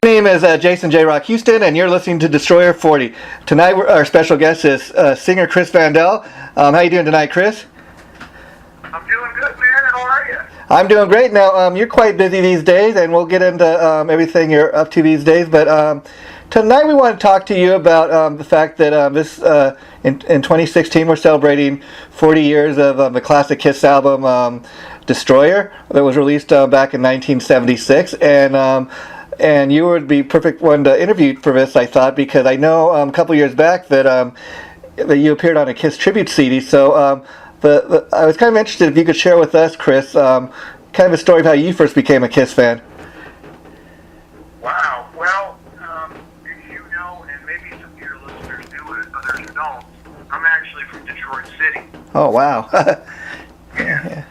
My name is Jason JROCK Houston, and you're listening to Destroyer 40. Tonight, our special guest is singer Chris Vandell. How you doing tonight, Chris? I'm doing good, man. How are you? I'm doing great. Now, you're quite busy these days, and we'll get into everything you're up to these days. But tonight, we want to talk to you about the fact that in 2016, we're celebrating 40 years of the classic Kiss album, Destroyer, that was released back in 1976. And you would be perfect one to interview for this, I thought, because I know a couple years back that you appeared on a Kiss tribute CD. So I was kind of interested if you could share with us, Chris, kind of a story of how you first became a Kiss fan. Wow. Well, as you know, and maybe some of your listeners do it, others don't, I'm actually from Detroit City. Oh, wow. Yeah.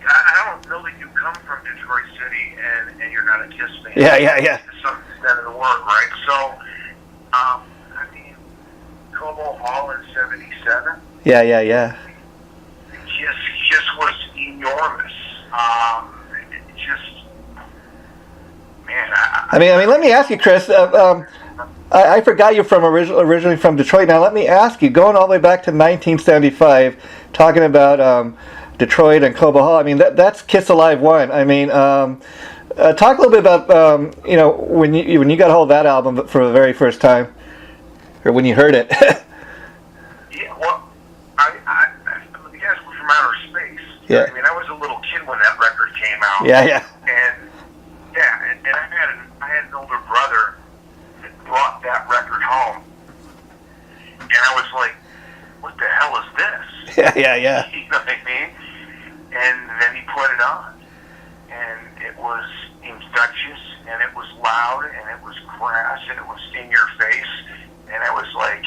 I don't know that you come from Detroit City and you're not a Kiss fan. Yeah. To some extent of the word, right? So, I mean, Cobo Hall in 77. Yeah. Just was enormous. Man. I mean, let me ask you, Chris. I forgot you're from originally from Detroit. Now, let me ask you, going all the way back to 1975, talking about Detroit and Cobo Hall. I mean, that's Kiss Alive 1. I mean, talk a little bit about when you got a hold of that album for the very first time, or when you heard it. Yeah, well, the guys were from outer space. Yeah. I mean, I was a little kid when that record came out. Yeah. And I had an older brother that brought that record home, and I was like, "What the hell is this?" Yeah. You know what I mean? And then he put it on, and it was infectious, and it was loud, and it was crass, and it was in your face, and I was like,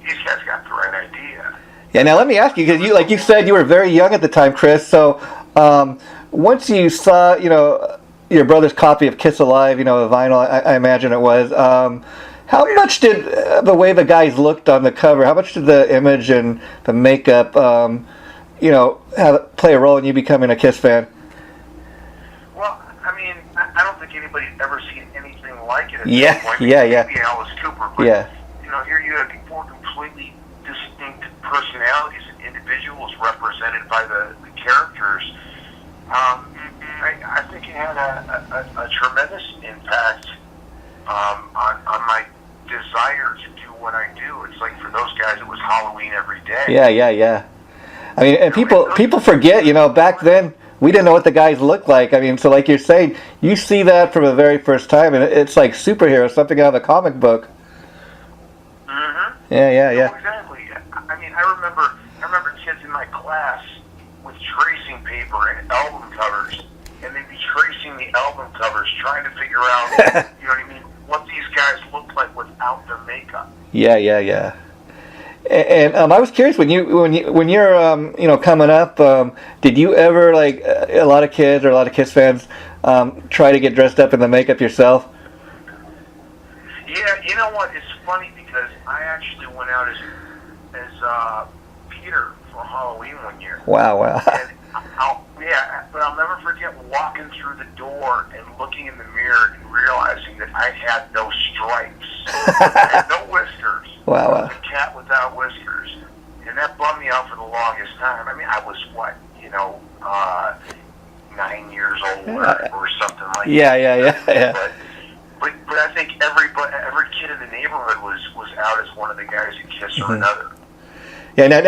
"These guys got the right idea." Yeah. Now let me ask you, because like you said, you were very young at the time, Chris. So once you saw, your brother's copy of Kiss Alive, the vinyl, I imagine it was. How much did the way the guys looked on the cover? How much did the image and the makeup, play a role in you becoming a Kiss fan? Well, I mean, I don't think anybody's ever seen anything like it at Yeah, this point. yeah. Maybe Alice Cooper, but Yeah. Here you have four completely distinct personalities and individuals represented by the characters. I think it had a tremendous impact on my desire to do what I do. It's like for those guys, it was Halloween every day. Yeah. I mean, and people forget, back then we didn't know what the guys looked like. I mean, so like you're saying, you see that for the very first time, and it's like superheroes, something out of a comic book. Mm-hmm. Yeah. Oh, exactly. I mean, I remember kids in my class with tracing paper and album covers, and they'd be tracing the album covers, trying to figure out, what these guys look like without their makeup. Yeah. And I was curious when you're coming up, did you ever, like a lot of kids or a lot of Kiss fans, try to get dressed up in the makeup yourself? Yeah, you know what? It's funny because I actually went out as Peter for Halloween one year. Wow. And but I'll never forget walking through the door and looking in the mirror and realizing that I had no stripes. I had no whiskers. Wow. I was a cat without whiskers. And that bummed me out for the longest time. I mean, I was, 9 years old or something like that. Yeah. But I think every kid in the neighborhood was out as one of the guys at Kiss or another. Yeah. Now,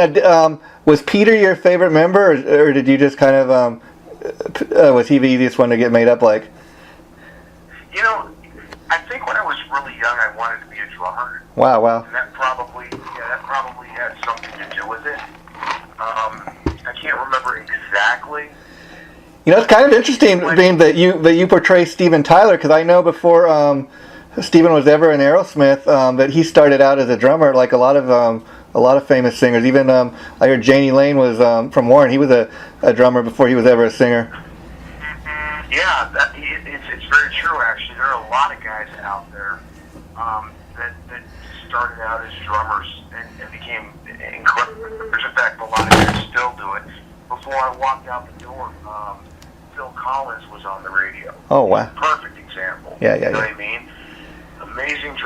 was Peter your favorite member, or did you just kind of was he the easiest one to get made up like? I think when I was really young, I wanted to be a drummer. Wow. And that probably had something to do with it. I can't remember exactly. It's kind of interesting being that you portray Steven Tyler, because I know before Steven was ever in Aerosmith, that he started out as a drummer, like a lot of famous singers. Even I heard Janie Lane was from Warren. He was a drummer before he was ever a singer. Yeah, it's very true. Actually, there are a lot of guys out there that started out as drummers and became incredible. In fact, a lot of guys still do it. Before I walked out the door, Phil Collins was on the radio. Oh, wow. Perfect example. Yeah, You know what I mean? Amazing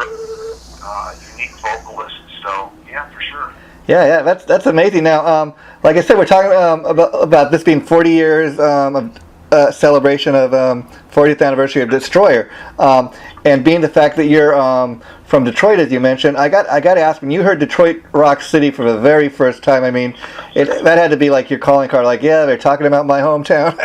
unique vocalist. So, yeah, for sure. Yeah, that's amazing. Now, like I said, we're talking about this being 40 years of celebration of 40th anniversary of Destroyer, and being the fact that you're from Detroit, as you mentioned. I got to ask, when you heard Detroit Rock City for the very first time, I mean, that had to be like your calling card. Like, yeah, they're talking about my hometown.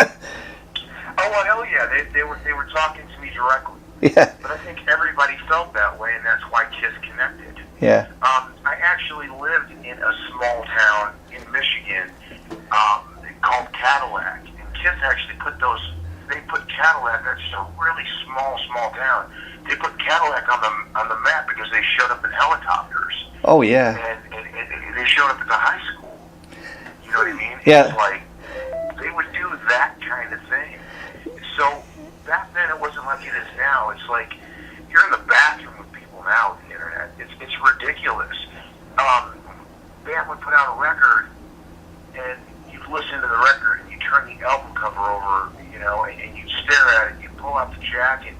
Oh, well, hell yeah, they were talking to me directly. Yeah. But I think everybody felt that way, and that's why Kiss connected. Yeah. I actually lived in a small town in Michigan called Cadillac, and Kiss actually they put Cadillac, that's just a really small town. They put Cadillac on the map because they showed up in helicopters. Oh, yeah. And they showed up at the high school. You know what I mean? Yeah. It's like, they would do that kind of thing. So, back then it wasn't like it is now. It's like, you're in the bathroom with people now with the internet. It's ridiculous. Band would put out a record, and you'd listen to the record, and you turn the album cover over, and you'd stare at it, you'd pull out the jacket,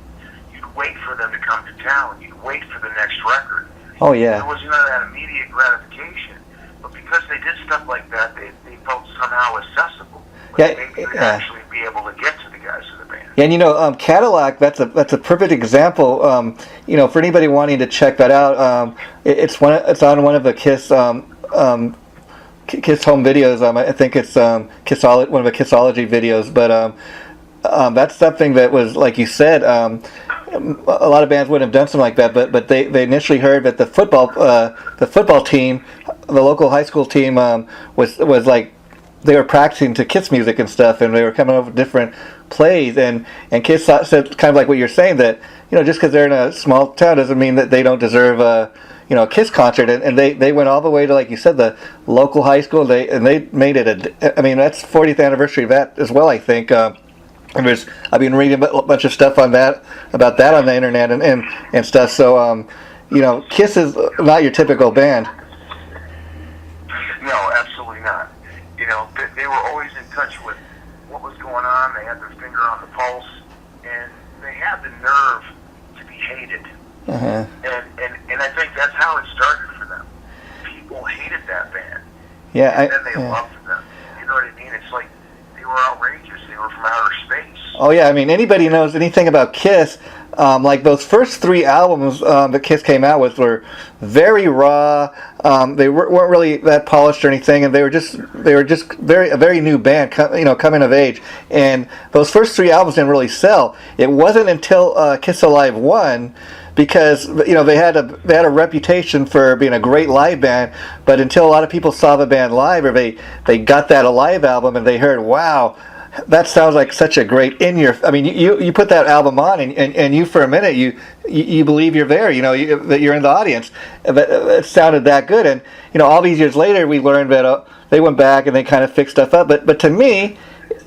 you'd wait for them to come to town, you'd wait for the next record. Oh, yeah. There was none of that immediate gratification. But because they did stuff like that, they felt somehow accessible. Like maybe they'd actually be able to get to the guys in the band. Yeah, and Cadillac, that's a perfect example. For anybody wanting to check that out, it's on one of the Kiss Kiss home videos. I think it's one of the Kissology videos. But that's something that was, like you said, a lot of bands wouldn't have done something like that. But they initially heard that the football team, the local high school team, was like, they were practicing to Kiss music and stuff, and they were coming up with different plays, and Kiss said, kind of like what you're saying, that just because they're in a small town doesn't mean that they don't deserve a Kiss concert, and they went all the way to, like you said, the local high school. They made it that's 40th anniversary of that as well, I think. And I've been reading a bunch of stuff on that, about that on the internet and stuff. So Kiss is not your typical band. No, absolutely not. They were always in touch with what was going on. They had their finger on the pulse, and they had the nerve to be hated. Uh-huh. And I think that's how it started for them. People hated that band. Yeah, and then they loved them. You know what I mean? It's like they were outrageous. They were from outer space. Oh yeah, I mean, anybody knows anything about Kiss, like those first 3 albums that Kiss came out with were very raw. They weren't really that polished or anything, and they were just a very new band, coming of age. And those first 3 albums didn't really sell. It wasn't until Kiss Alive 1, because they had a reputation for being a great live band, but until a lot of people saw the band live, or they got that Alive album and they heard, wow, that sounds like such a great I mean, you put that album on, and you for a minute you believe you're there, that you're in the audience. It sounded that good, and all these years later we learned that they went back and they kind of fixed stuff up. But to me,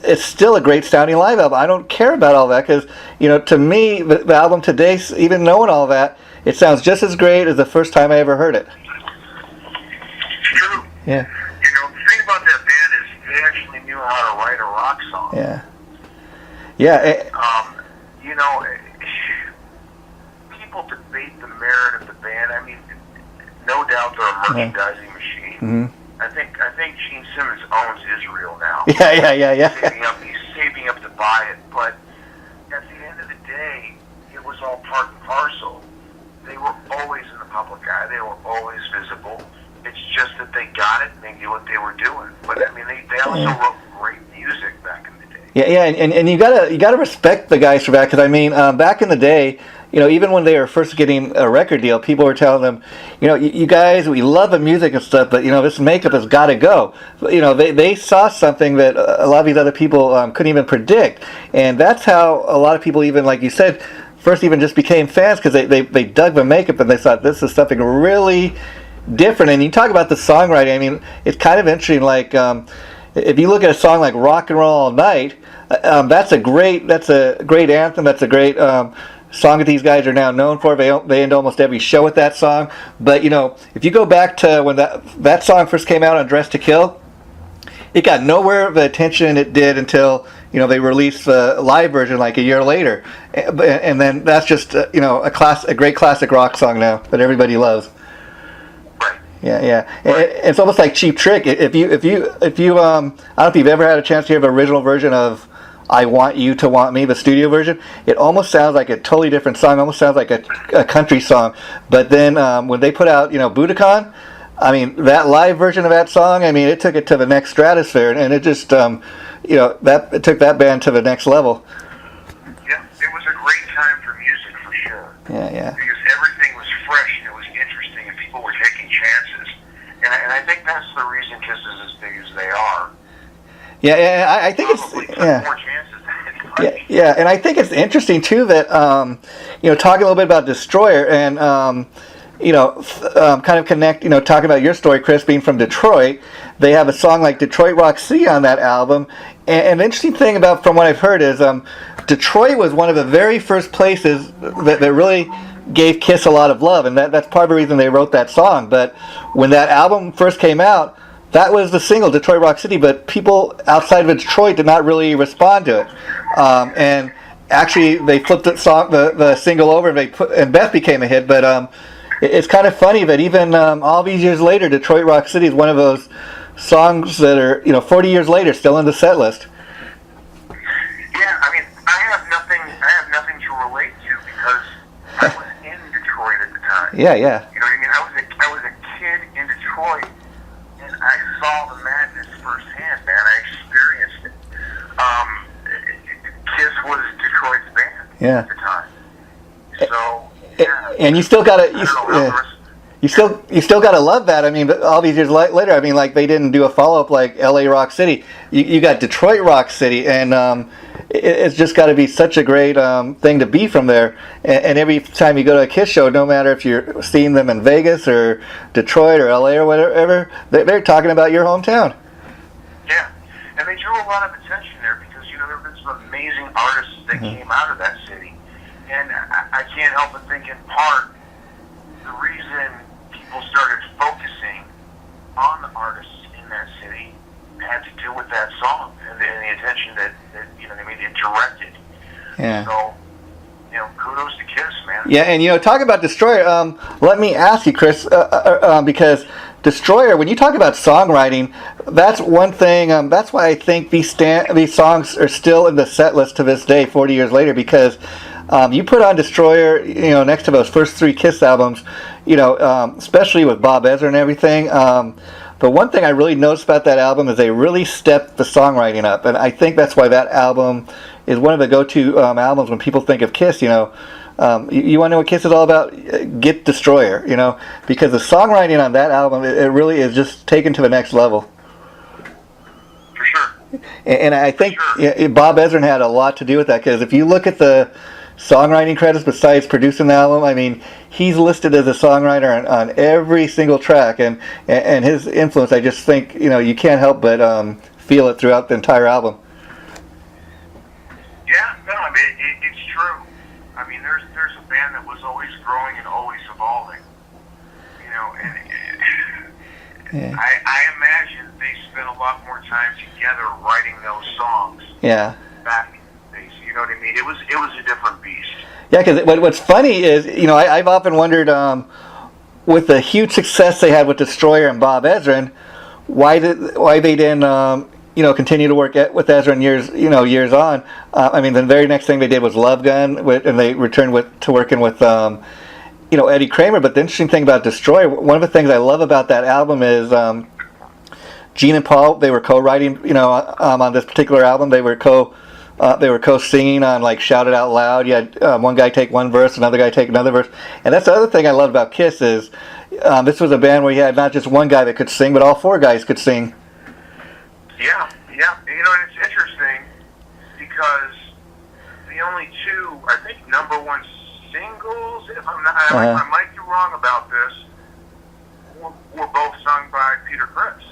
it's still a great sounding live album. I don't care about all that, because to me the album today, even knowing all that, it sounds just as great as the first time I ever heard it. True. Yeah. The thing about that band is they actually knew how to write a rock song. Yeah. Yeah. People debate the merit of the band. I mean, no doubt they're a merchandising machine. Mm-hmm. I think Gene Simmons owns Israel now. Yeah. Saving up to buy it. But at the end of the day, it was all part and parcel. They were always in the public eye. They were always visible. It's just that they got it and they knew what they were doing. But I mean, they also wrote great music back in the day. Yeah, and you gotta respect the guys for that, because I mean, back in the day, even when they were first getting a record deal, people were telling them, you guys, we love the music and stuff, but this makeup has got to go. They saw something that a lot of these other people couldn't even predict, and that's how a lot of people, even like you said, first even just became fans, because they dug the makeup and they thought this is something really different. And you talk about the songwriting. I mean, it's kind of interesting. Like if you look at a song like "Rock and Roll All Night," that's a great anthem. That's a great song that these guys are now known for. They end almost every show with that song. But if you go back to when that song first came out on "Dress to Kill," it got nowhere of the attention it did until they release a live version like a year later, and then that's just a great classic rock song now that everybody loves. Right. Yeah. It's almost like Cheap Trick. If you I don't know if you've ever had a chance to hear the original version of I Want You to Want Me, the studio version. It almost sounds like a totally different song. Almost sounds like a country song. But then when they put out Budokan, I mean, that live version of that song, I mean, it took it to the next stratosphere, and it just it took that band to the next level. Yeah, it was a great time for music for sure. Yeah. Because everything was fresh and it was interesting, and people were taking chances. And I think that's the reason Kiss is as big as they are. Yeah, I think Probably it's more chances than anybody. Yeah, and I think it's interesting too that talking a little bit about Destroyer and kind of connect, talking about your story, Chris, being from Detroit. They have a song like Detroit Rock City on that album. And the interesting thing from what I've heard is Detroit was one of the very first places that really gave Kiss a lot of love, and that's part of the reason they wrote that song. But when that album first came out, that was the single, Detroit Rock City, but people outside of Detroit did not really respond to it. And actually, they flipped the single over, and Beth became a hit. But it's kind of funny that even all these years later, Detroit Rock City is one of those songs that are 40 years later still in the set list. Yeah, I mean, I have nothing to relate to because I was in Detroit at the time. Yeah. You know what I mean? I was a kid in Detroit, and I saw the madness firsthand, man. I experienced it. Kiss was Detroit's band at the time. So, yeah. And you still gotta you still gotta love that. I mean, but all these years later, I mean, like they didn't do a follow up like L.A. Rock City. You got Detroit Rock City, and it's just got to be such a great thing to be from there. And every time you go to a Kiss show, no matter if you're seeing them in Vegas or Detroit or L.A. or whatever, they're talking about your hometown. Yeah, and they drew a lot of attention there because there have been some amazing artists that came out of that city, and I can't help but think in part the reason people started focusing on the artists in that city had to do with that song and the attention that it directed. Yeah. So, kudos to Kiss, man. Yeah, and talk about Destroyer. Let me ask you, Chris, because Destroyer, when you talk about songwriting, that's one thing. That's why I think these songs are still in the set list to this day, 40 years later, because you put on Destroyer, next to those first three Kiss albums, especially with Bob Ezra and everything. The one thing I really noticed about that album is they really stepped the songwriting up, and I think that's why that album is one of the go-to albums when people think of Kiss. You want to know what Kiss is all about? Get Destroyer, because the songwriting on that album, it really is just taken to the next level. For sure. And I think Bob Ezrin had a lot to do with that, because if you look at the songwriting credits besides producing the album, I mean, he's listed as a songwriter on every single track, and his influence, I just think, you can't help but feel it throughout the entire album. Yeah, no, I mean, it's true. I mean, there's a band that was always growing and always evolving, and I imagine they spent a lot more time together writing those songs. Yeah. Back in the days, you know what I mean? It was a different beast. Yeah, because what's funny is, I've often wondered, with the huge success they had with Destroyer and Bob Ezrin, why they didn't continue to work with Ezrin years on. I mean, the very next thing they did was Love Gun, and they returned to working with Eddie Kramer. But the interesting thing about Destroyer, one of the things I love about that album is Gene and Paul, they were co-writing on this particular album. They were co-singing on like Shout It Out Loud. You had one guy take one verse, another guy take another verse, and that's the other thing I love about Kiss is this was a band where you had not just one guy that could sing, but all four guys could sing. Yeah. And it's interesting because the only two, I think, number one singles, if I'm not, I might be wrong about this, were both sung by Peter Criss.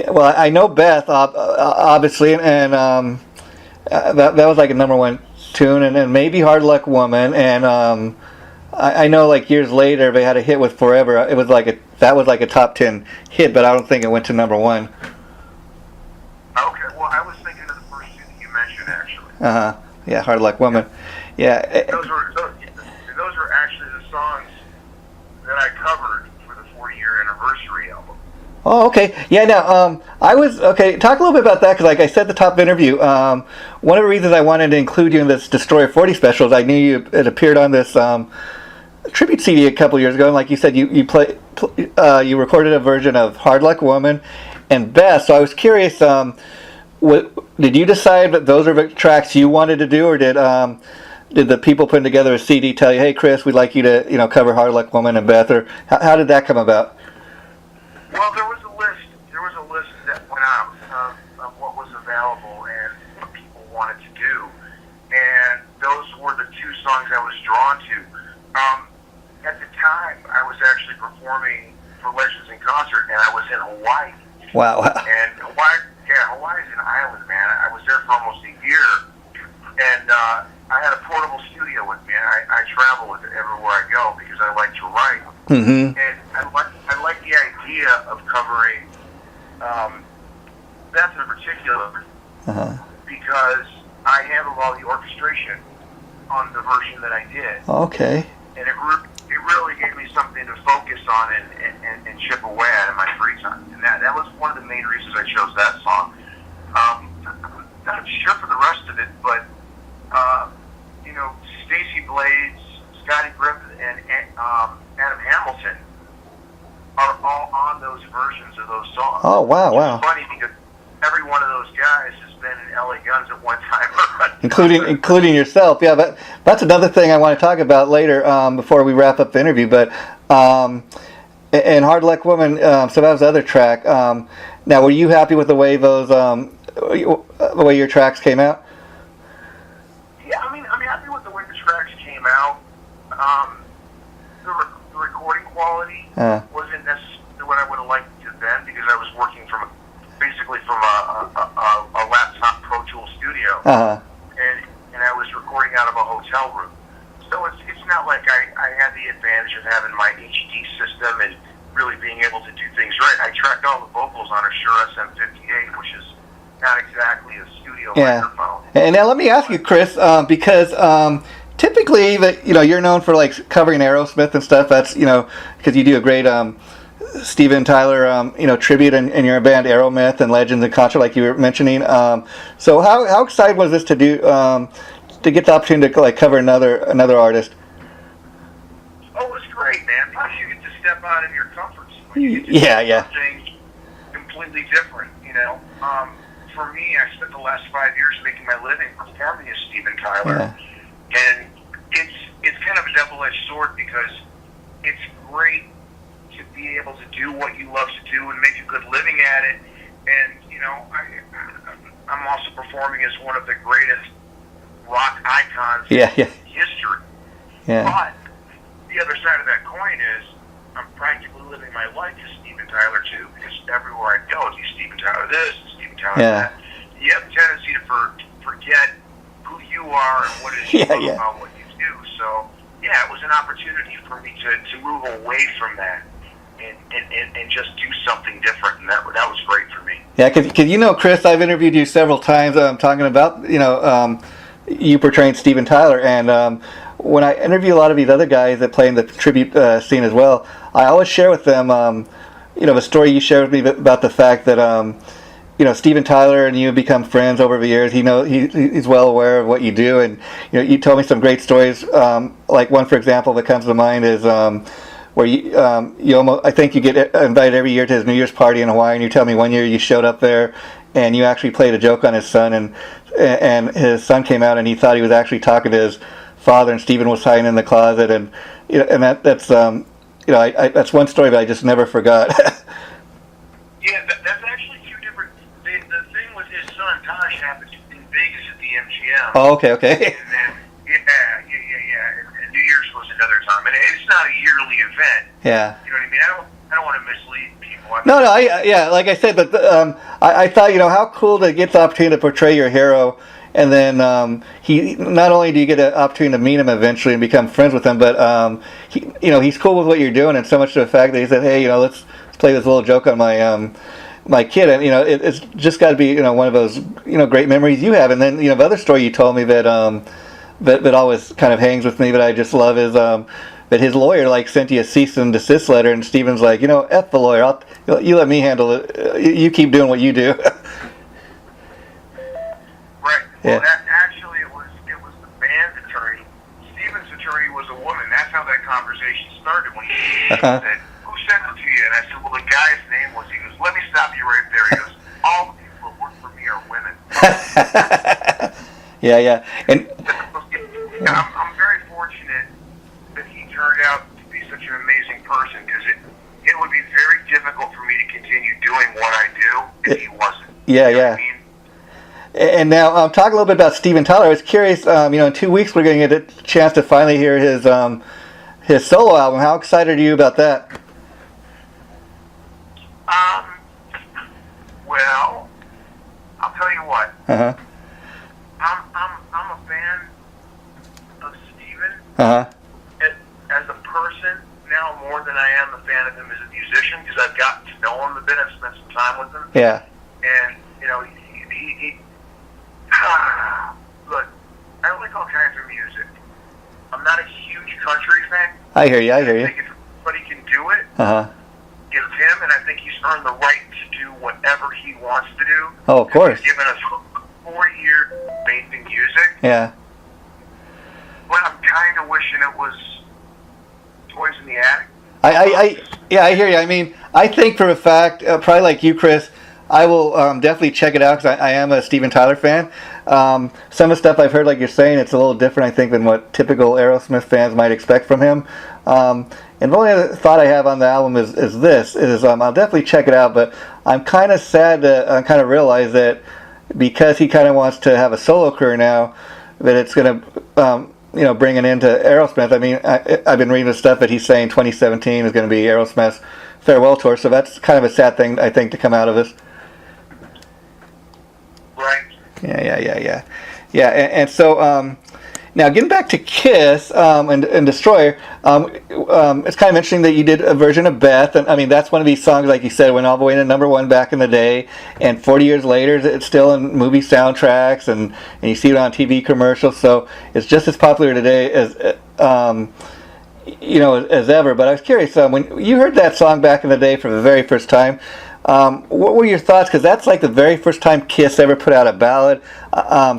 Well, I know Beth, obviously, and that was like a number one tune, and then maybe Hard Luck Woman, and I know like years later they had a hit with Forever. It was that was like a top 10 hit, but I don't think it went to number one. Okay, well, I was thinking of the first two that you Yeah, Hard Luck Woman. Yeah. Those were actually the songs that I covered for the 40-year anniversary album. Oh, okay. Yeah, now, talk a little bit about that, because like I said at the top of the interview, one of the reasons I wanted to include you in this Destroyer 40 special is I knew you had appeared on this tribute CD a couple years ago, and like you said, you recorded a version of Hard Luck Woman and Best, so I was curious, did you decide that those are the tracks you wanted to do, or did the people putting together a CD tell you, hey Chris, we'd like you to cover Hard Luck Woman and Beth, or how did that come about? Well, there was a list that went out of what was available and what people wanted to do, and those were the two songs I was drawn to. At the time, I was actually performing for Legends in Concert, and I was in Hawaii. Wow. And Hawaii's an island, man. I was there for almost a year, and I had a portable studio with me, and I travel with it everywhere I go because I like to write. Mm-hmm. And I like the idea of covering Beth in particular because I handled all the orchestration on the version that I did. Okay. And it really gave me something to focus on and chip away at in my free time. And that was one of the main reasons I chose that song. I'm not sure for the rest of it, but Stacey Blades, Scotty Griffith, and Adam Hamilton are all on those versions of those songs. Oh, wow. It's funny because every one of those guys has been in LA Guns at one time or another. Including yourself. Yeah, but that's another thing I want to talk about later before we wrap up the interview. But and Hard Luck Woman, so that was the other track. Now, were you happy with the way the way your tracks came out? Yeah, I'm happy with the way the tracks came out. The recording quality wasn't necessarily what I would have liked to then because I was working basically from a laptop Pro Tool studio, and I was recording out of a hotel room. So it's not like I had the advantage of having my HD system and really being able to do things right. I tracked all the vocals on a Shure SM58, which is not exactly a studio microphone. And now let me ask you, Chris, because typically you're known for like covering Aerosmith and stuff. That's because you do a great Steven Tyler tribute in your band Aerosmith and Legends in Concert, like you were mentioning. So how excited was this to do to get the opportunity to like cover another artist? Oh, it's great, man, because you get to step out of your comfort zone. You get to do something completely different. For me, I spent the last 5 years making my living performing as Steven Tyler, and it's kind of a double-edged sword because it's great to be able to do what you love to do and make a good living at it, and I'm also performing as one of the greatest rock icons in history. Yeah. But the other side of that coin is I'm practically living my life as Steven Tyler too, because everywhere I go, it's Steven Tyler this, Steven Tyler that. You have a tendency to forget who you are and what it is you love about what you do. So it was an opportunity for me to move away from that and just do something different, and that was great for me. Yeah, because Chris, I've interviewed you several times talking about you portraying Steven Tyler, and when I interview a lot of these other guys that play in the tribute scene as well, I always share with them the story you shared with me about the fact that Steven Tyler and you have become friends over the years. He's well aware of what you do, and you told me some great stories. Like one, for example, that comes to mind is where you almost, I think you get invited every year to his New Year's party in Hawaii, and you tell me one year you showed up there and you actually played a joke on his son, and his son came out and he thought he was actually talking to his father, and Steven was hiding in the closet, and that's that's one story that I just never forgot. That's actually two different. The thing with his son Tosh happened in Vegas at the MGM. Oh, okay. And then and New Year's was another time, and it's not a yearly event. Yeah. You know what I mean? I don't want to mislead people. No, like I said, but I thought how cool to get the opportunity to portray your hero. And then he not only do you get an opportunity to meet him eventually and become friends with him, but he's cool with what you're doing, and so much to the fact that he said, "Hey, let's play this little joke on my my kid, and it's just got to be one of those great memories you have. And then the other story you told me that that always kind of hangs with me, that I just love is that his lawyer sent you a cease and desist letter, and Steven's like, F the lawyer, you let me handle it. You keep doing what you do. Right. Yeah. Well, actually, it was the band's attorney. Steven's attorney was a woman. That's how that conversation started when he said, "Who sent it to you?" And I said, "Well, the guy's name was." He goes, "Let me stop you right there." He goes, "All the people that work for me are women." Yeah. And I'm very fortunate that he turned out to be such an amazing person, because it would be very difficult for me to continue doing what I do if he wasn't. Yeah, You know yeah. what I mean? And now, talk a little bit about Steven Tyler. I was curious. In 2 weeks we're going to get a chance to finally hear his solo album. How excited are you about that? Well, I'll tell you what. Uh huh. I'm a fan of Steven as a person now more than I am a fan of him as a musician, because I've gotten to know him a bit. I've spent some time with him. Yeah. And he look, I like all kinds of music. I'm not a huge country fan. I hear you. I think if anybody can do it, it's him, and I think he's earned the right to do whatever he wants to do. Oh, of course. He's given us 4 years making music. Yeah. But I'm kind of wishing it was Toys in the Attic. I hear you. I mean, I think for a fact, probably like you, Chris, I will definitely check it out, because I am a Steven Tyler fan. Some of the stuff I've heard, like you're saying, it's a little different, I think, than what typical Aerosmith fans might expect from him. And the only other thought I have on the album is I'll definitely check it out, but I'm kind of sad to kind of realize that because he kind of wants to have a solo career now, that it's going to bring an end to Aerosmith. I mean, I've been reading the stuff that he's saying 2017 is going to be Aerosmith's farewell tour, so that's kind of a sad thing, I think, to come out of this. Right. Yeah. And so now getting back to Kiss and Destroyer, it's kind of interesting that you did a version of Beth, and I mean that's one of these songs, like you said, went all the way to #1 back in the day, and 40 years later it's still in movie soundtracks, and you see it on TV commercials, so it's just as popular today as as ever. But I was curious, when you heard that song back in the day for the very first time, what were your thoughts? Because that's like the very first time Kiss ever put out a ballad.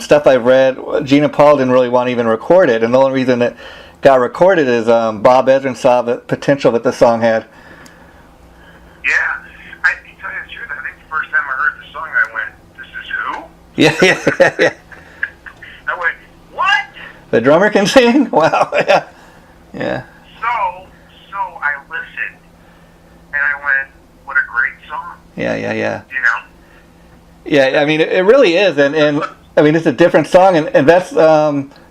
Stuff I've read, Gina Paul didn't really want to even record it, and the only reason it got recorded is Bob Ezrin saw the potential that the song had. Yeah. To tell you the truth, I think the first time I heard the song, I went, "This is who?" Yeah. I went, "What?" The drummer can sing? Wow. Yeah. So I listened, and I went, "What a great song." Yeah. You know? Yeah, I mean, it really is, and I mean, it's a different song, and that's,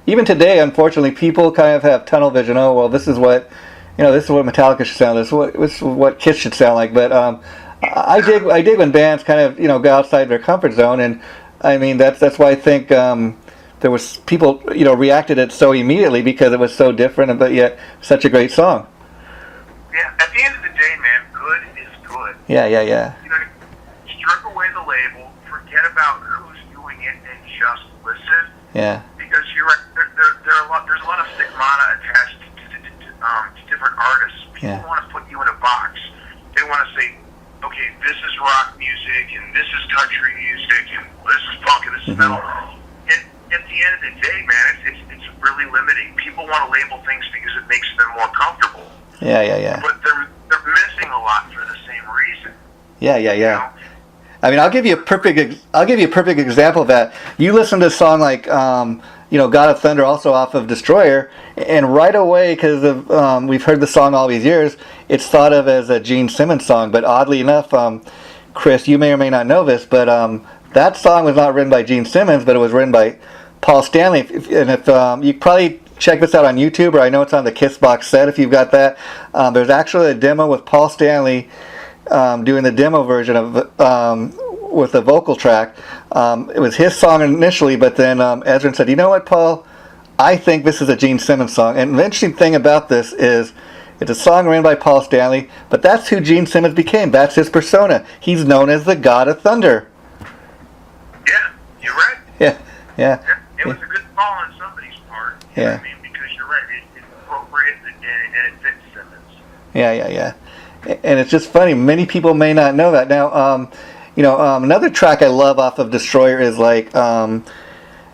even today, unfortunately, people kind of have tunnel vision. Oh, well, this is what Metallica should sound like, this is what Kiss should sound like, but I dig when bands kind of, go outside their comfort zone, and I mean, that's why I think there was people, reacted it so immediately, because it was so different, but yet such a great song. Yeah, at the end of the day, man, good is good. Yeah. Strip away the label, forget about who's doing it, and just listen. Yeah. Because you're right, there's a lot of stigmata attached to different artists. People want to put you in a box. They want to say, okay, this is rock music, and this is country music, and this is punk, and this is metal. And at the end of the day, man, it's really limiting. People want to label things because it makes them more comfortable. Yeah. But they're missing a lot for the same reason. Yeah. I mean, I'll give you a perfect example of that. You listen to a song like God of Thunder, also off of Destroyer, and right away, because of we've heard the song all these years, it's thought of as a Gene Simmons song. But oddly enough, Chris, you may or may not know this, but that song was not written by Gene Simmons, but it was written by Paul Stanley. If you probably check this out on YouTube, or I know it's on the Kiss Box set if you've got that. There's actually a demo with Paul Stanley doing the demo version of with a vocal track. It was his song initially, but then Ezrin said, "You know what, Paul? I think this is a Gene Simmons song." And the interesting thing about this is It's a song written by Paul Stanley, but that's who Gene Simmons became. That's his persona. He's known as the God of Thunder. Yeah, you're right. Yeah, yeah. It was a good call on somebody's part. Yeah. I mean, because you're right. It's appropriate and it fits Simmons. Yeah. And it's just funny. Many people may not know that. Now, another track I love off of Destroyer is like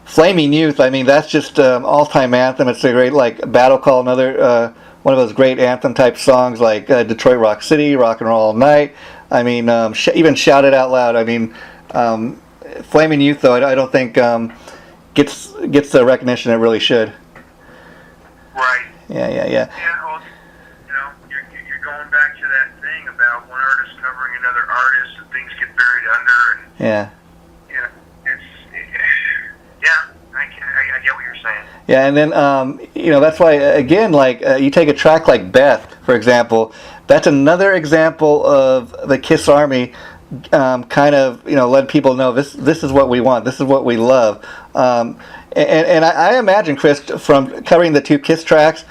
Flaming Youth. I mean, that's just all-time anthem. It's a great like battle call. Another one of those great anthem type songs like Detroit Rock City, Rock and Roll All Night. I mean, even Shout It Out Loud. I mean, Flaming Youth though I don't think gets the recognition it really should. Right. Yeah. Yeah, well, you're going back to that thing about one artist covering another artist and things get buried under. And, Yeah. I get what you're saying. Yeah, and then that's why again, like you take a track like Beth, for example. That's another example of the Kiss Army kind of letting people know this is what we want, this is what we love. And I imagine, Chris, from covering the two Kiss tracks,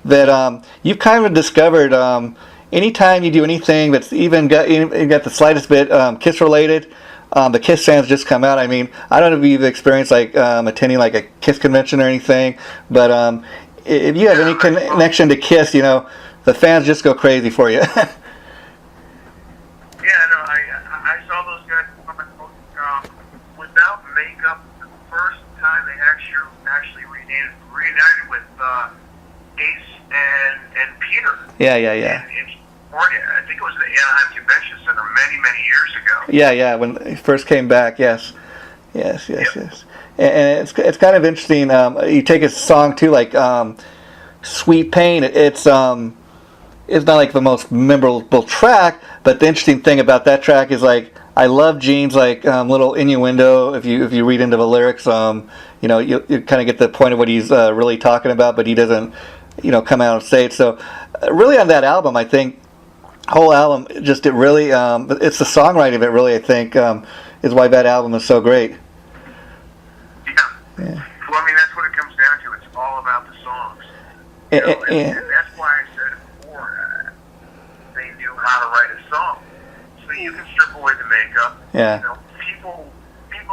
that you've kind of discovered anytime you do anything that's even got the slightest bit Kiss related, the Kiss fans just come out. I mean, I don't know if you've experienced like attending like a Kiss convention or anything, but if you have any connection to Kiss, the fans just go crazy for you. Yeah, no, I saw those guys without makeup the first time they actually reunited with Ace and Peter. Yeah. In California. I think it was the Anaheim Convention Center many years ago. Yeah, when he first came back, yes. And it's kind of interesting. You take a song too, like "Sweet Pain." It's not like the most memorable track, but the interesting thing about that track is like I love Gene's like little innuendo. If you read into the lyrics, you kind of get the point of what he's really talking about, but he doesn't come out and say it. So really on that album, I think whole album it's the songwriting of it really I think is why that album is so great. Yeah. Well, I mean that's what it comes down to. It's all about the songs. And that's why I said before they knew how to write a song. So you can strip away the makeup. Yeah. People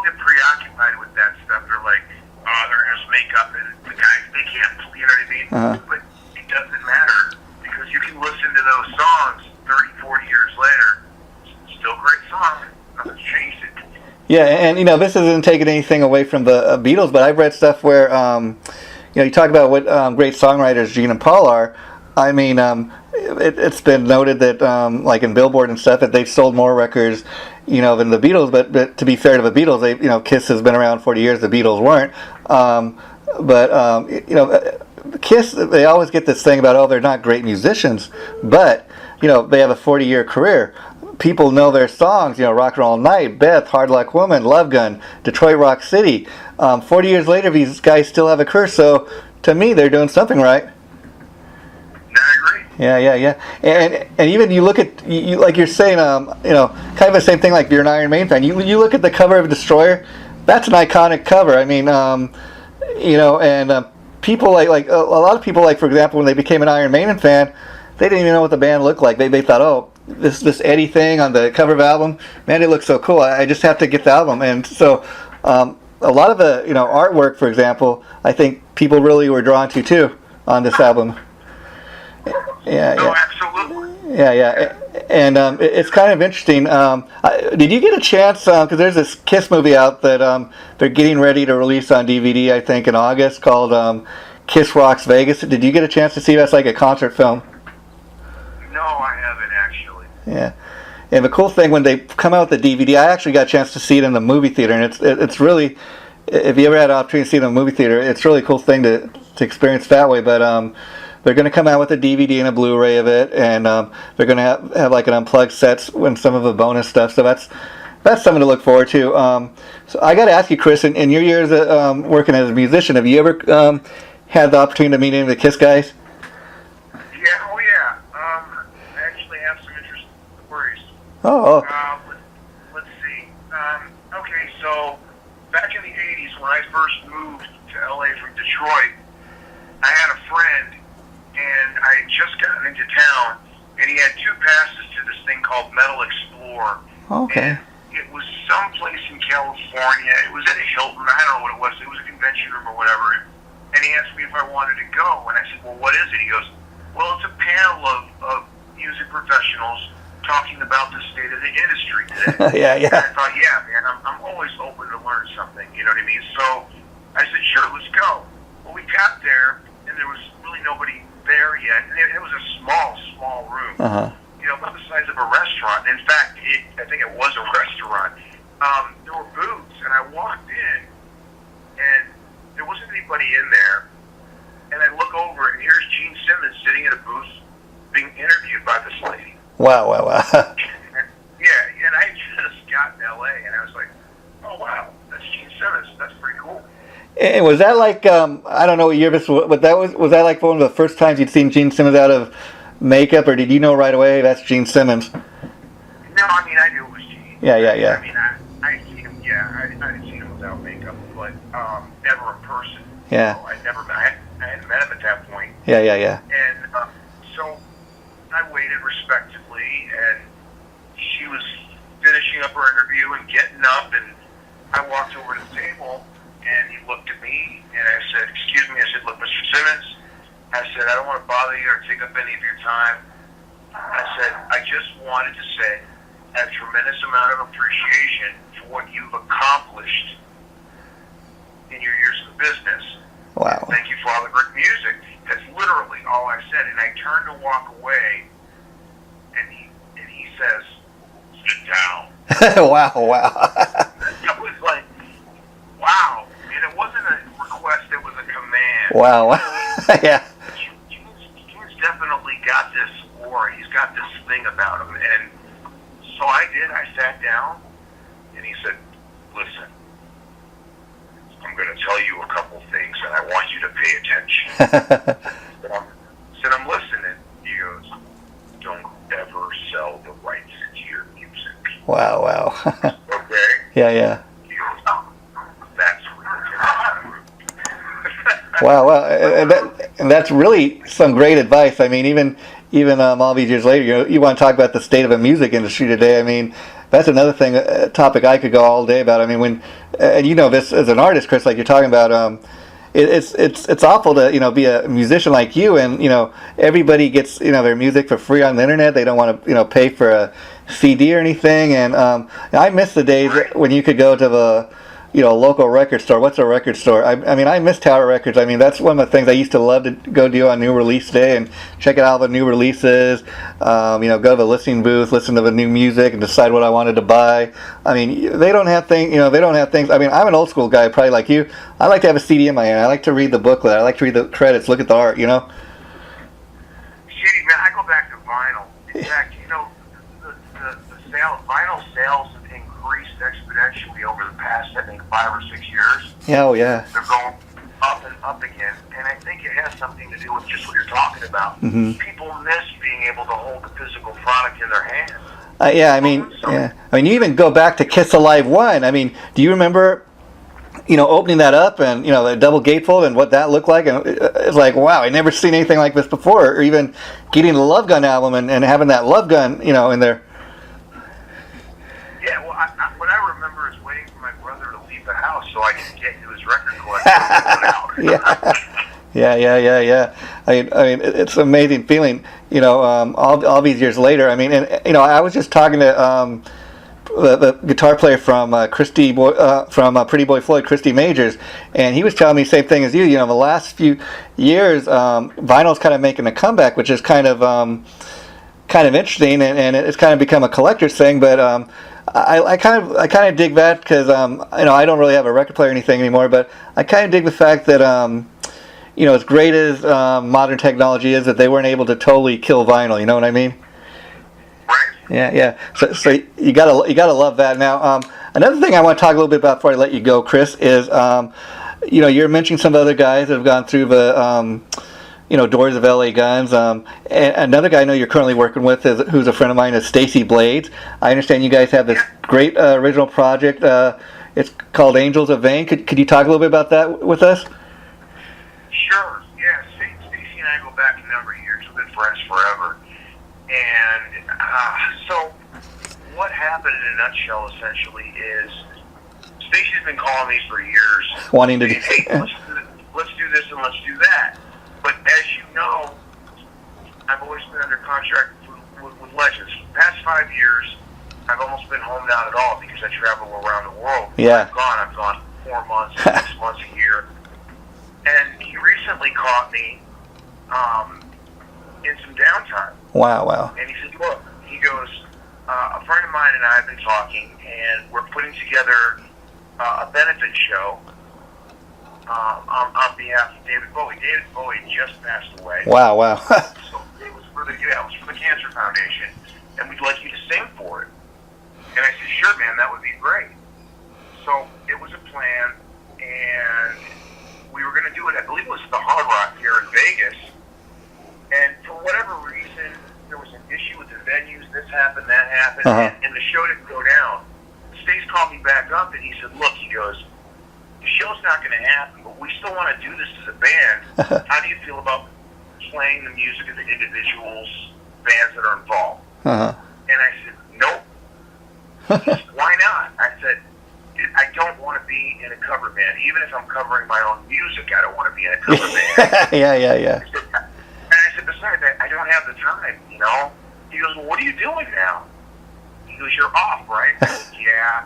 get preoccupied with that stuff. They're like, oh, they're just makeup and the guys they can't. You know what I mean? Uh-huh. But it doesn't matter because you can listen to those songs 30, 40 years later. It's still a great song. Nothing's changed it. Yeah, and this isn't taking anything away from the Beatles, but I've read stuff where you talk about what great songwriters Gene and Paul are. I mean, it's been noted that like in Billboard and stuff that they've sold more records, than the Beatles. But to be fair to the Beatles, they Kiss has been around 40 years. The Beatles weren't. Kiss, they always get this thing about they're not great musicians, but they have a 40-year career. People know their songs, Rock and Roll All Night, Beth, Hard Luck Woman, Love Gun, Detroit Rock City. 40 years later, these guys still have a career, so to me, they're doing something right. I agree. Yeah. And even you look at, you like you're saying, kind of the same thing like if you're an Iron Maiden fan. You look at the cover of Destroyer, that's an iconic cover. I mean, people like a lot of people, like for example, when they became an Iron Maiden fan, they didn't even know what the band looked like. They thought, this Eddie thing on the cover of the album, man, it looks so cool. I just have to get the album. And so a lot of the artwork, for example, I think people really were drawn to too on this album. Yeah. No, absolutely. Yeah. And it's kind of interesting. Did you get a chance? Because there's this Kiss movie out that they're getting ready to release on DVD, I think, in August, called Kiss Rocks Vegas. Did you get a chance to see that's like a concert film? No, I haven't actually. Yeah. And the cool thing when they come out with the DVD, I actually got a chance to see it in the movie theater, and it's really, if you ever had an opportunity to see it in the movie theater, it's a really cool thing to experience that way. But they're going to come out with a DVD and a Blu-ray of it, and they're going to have like an unplugged sets and some of the bonus stuff. So that's something to look forward to. So I got to ask you, Chris, in your years working as a musician, have you ever had the opportunity to meet any of the Kiss guys? I actually have some interesting stories. Oh. Let's see. Okay, so back in the 80s when I first moved to LA from Detroit, I had a friend, and I had just gotten into and he had 2 passes to this thing called Metal Explorer. Okay. And it was someplace in California. It was at a Hilton. I don't know what it was. It was a convention room or whatever. And he asked me if I wanted to go. And I said, well, what is it? He goes, well, it's a panel of music professionals talking about the state of the industry today. Yeah. And I thought, yeah, man, I'm always open to learn something. You know what I mean? So I said, sure, let's go. Well, we got there, and there was really nobody there yet. And it was a small room. Uh-huh. You know, about the size of a restaurant. In fact, I think it was a restaurant. There were booths, and I walked in, and there wasn't anybody in there. And I look over, and here's Gene Simmons sitting in a booth being interviewed by this lady. Wow. Yeah, and I just got in L.A., and I was like, oh, wow, that's Gene Simmons. That's pretty cool. And was that like, I don't know what year this was, but was that like one of the first times you'd seen Gene Simmons out of makeup, or did you know right away that's Gene Simmons? No, I mean, I knew it was Gene. Yeah. I mean, I seen him, I didn't see him without makeup, but never in person. Yeah. So I hadn't met him at that point. Yeah. And so I waited respectfully, and she was finishing up her interview and getting up, and I walked over to the table, and he looked at me, and I said, excuse me, I said, look, Mr. Simmons, I said, I don't want to bother you or take up any of your time. I said, I just wanted to say I have a tremendous amount of appreciation for what you've accomplished in your years in the business. Wow. Thank you for all the great music. That's literally all I said. And I turned to walk away, and he says, sit down. Wow. I was like, wow. And it wasn't a request, it was a command. Wow. Yeah. He's definitely got this aura. He's got this thing about him. And so I did. I sat down, and he said, listen, I'm going to tell you a couple things, and I want you to pay attention. I said, I'm listening. He goes, don't ever sell the rights to your music. Wow. Okay? Yeah. He goes, oh, that's where Wow. And that's really some great advice. I mean, even all these years later, you want to talk about the state of the music industry today. I mean, that's another thing, a topic I could go all day about. I mean, and you know this as an artist, Chris, like you're talking about, it's awful to be a musician like you, and everybody gets their music for free on the internet. They don't want to pay for a CD or anything, and I miss the days when you could go to the local record store. What's a record store? I mean, I miss Tower Records. I mean, that's one of the things I used to love to go do on new release day and check out all the new releases. Go to the listening booth, listen to the new music, and decide what I wanted to buy. I mean, they don't have things. They don't have things. I mean, I'm an old school guy, probably like you. I like to have a CD in my hand. I like to read the booklet. I like to read the credits, look at the art. See, man, I go back to vinyl. In fact, the vinyl sales have increased exponentially over the past, I think, 5 or 6 years. Yeah, oh yeah. They're going up and up again, and I think it has something to do with just what you're talking about. Mm-hmm. People miss being able to hold the physical product in their hands. I mean, you even go back to Kiss Alive 1. I mean, do you remember, opening that up and, the double gatefold and what that looked like? And it's like, wow, I never seen anything like this before. Or even getting the Love Gun album and having that Love Gun, in there. Yeah, well, what I remember is waiting for my brother to leave the house so I could get to his record collection. Yeah. I mean, it's an amazing feeling. All these years later. I mean, and I was just talking to the guitar player from Pretty Boy Floyd, Christy Majors, and he was telling me the same thing as you. The last few years, vinyl's kind of making a comeback, which is kind of interesting, and it's kind of become a collector's thing, but. I kind of dig that because I don't really have a record player or anything anymore, but I kind of dig the fact that as great as modern technology is, that they weren't able to totally kill vinyl. You know what I mean? Yeah. So you gotta love that. Now, another thing I want to talk a little bit about before I let you go, Chris, is you're mentioning some other guys that have gone through the Doors of LA Guns. And another guy I know you're currently working with, who's a friend of mine, is Stacy Blades. I understand you guys have this great original project. It's called Angels of Vain. Could you talk a little bit about that with us? Sure. Yeah, Stacy and I go back a number of years. We've been friends forever. And happened in a nutshell, essentially, is Stacy's been calling me for years, wanting to saying, hey, let's do this and let's do that. But as you know, I've always been under contract with Legends. The past 5 years, I've almost been home not at all because I travel around the world. Yeah. I've gone 4 months, 6 months a year. And he recently caught me in some downtime. Wow. And he said, look, he goes, a friend of mine and I have been talking, and we're putting together a benefit show on behalf of David Bowie. David Bowie just passed away. Wow. So it was for the Cancer Foundation, and we'd like you to sing for it. And I said, sure, man, that would be great. So it was a plan, and we were going to do it, I believe it was the Hard Rock here in Vegas. And for whatever reason, there was an issue with the venues. This happened, that happened, and the show didn't go down. Stace called me back up, and he said, look, he goes, the show's not going to happen, but we still want to do this as a band. How do you feel about playing the music of the individuals, bands that are involved? And I said, nope. He said, why not? I said, I don't want to be in a cover band. Even if I'm covering my own music, I don't want to be in a cover band. Yeah. And I said, besides, I don't have the time, you know? He goes, well, what are you doing now? He goes, you're off, right? I said, yeah.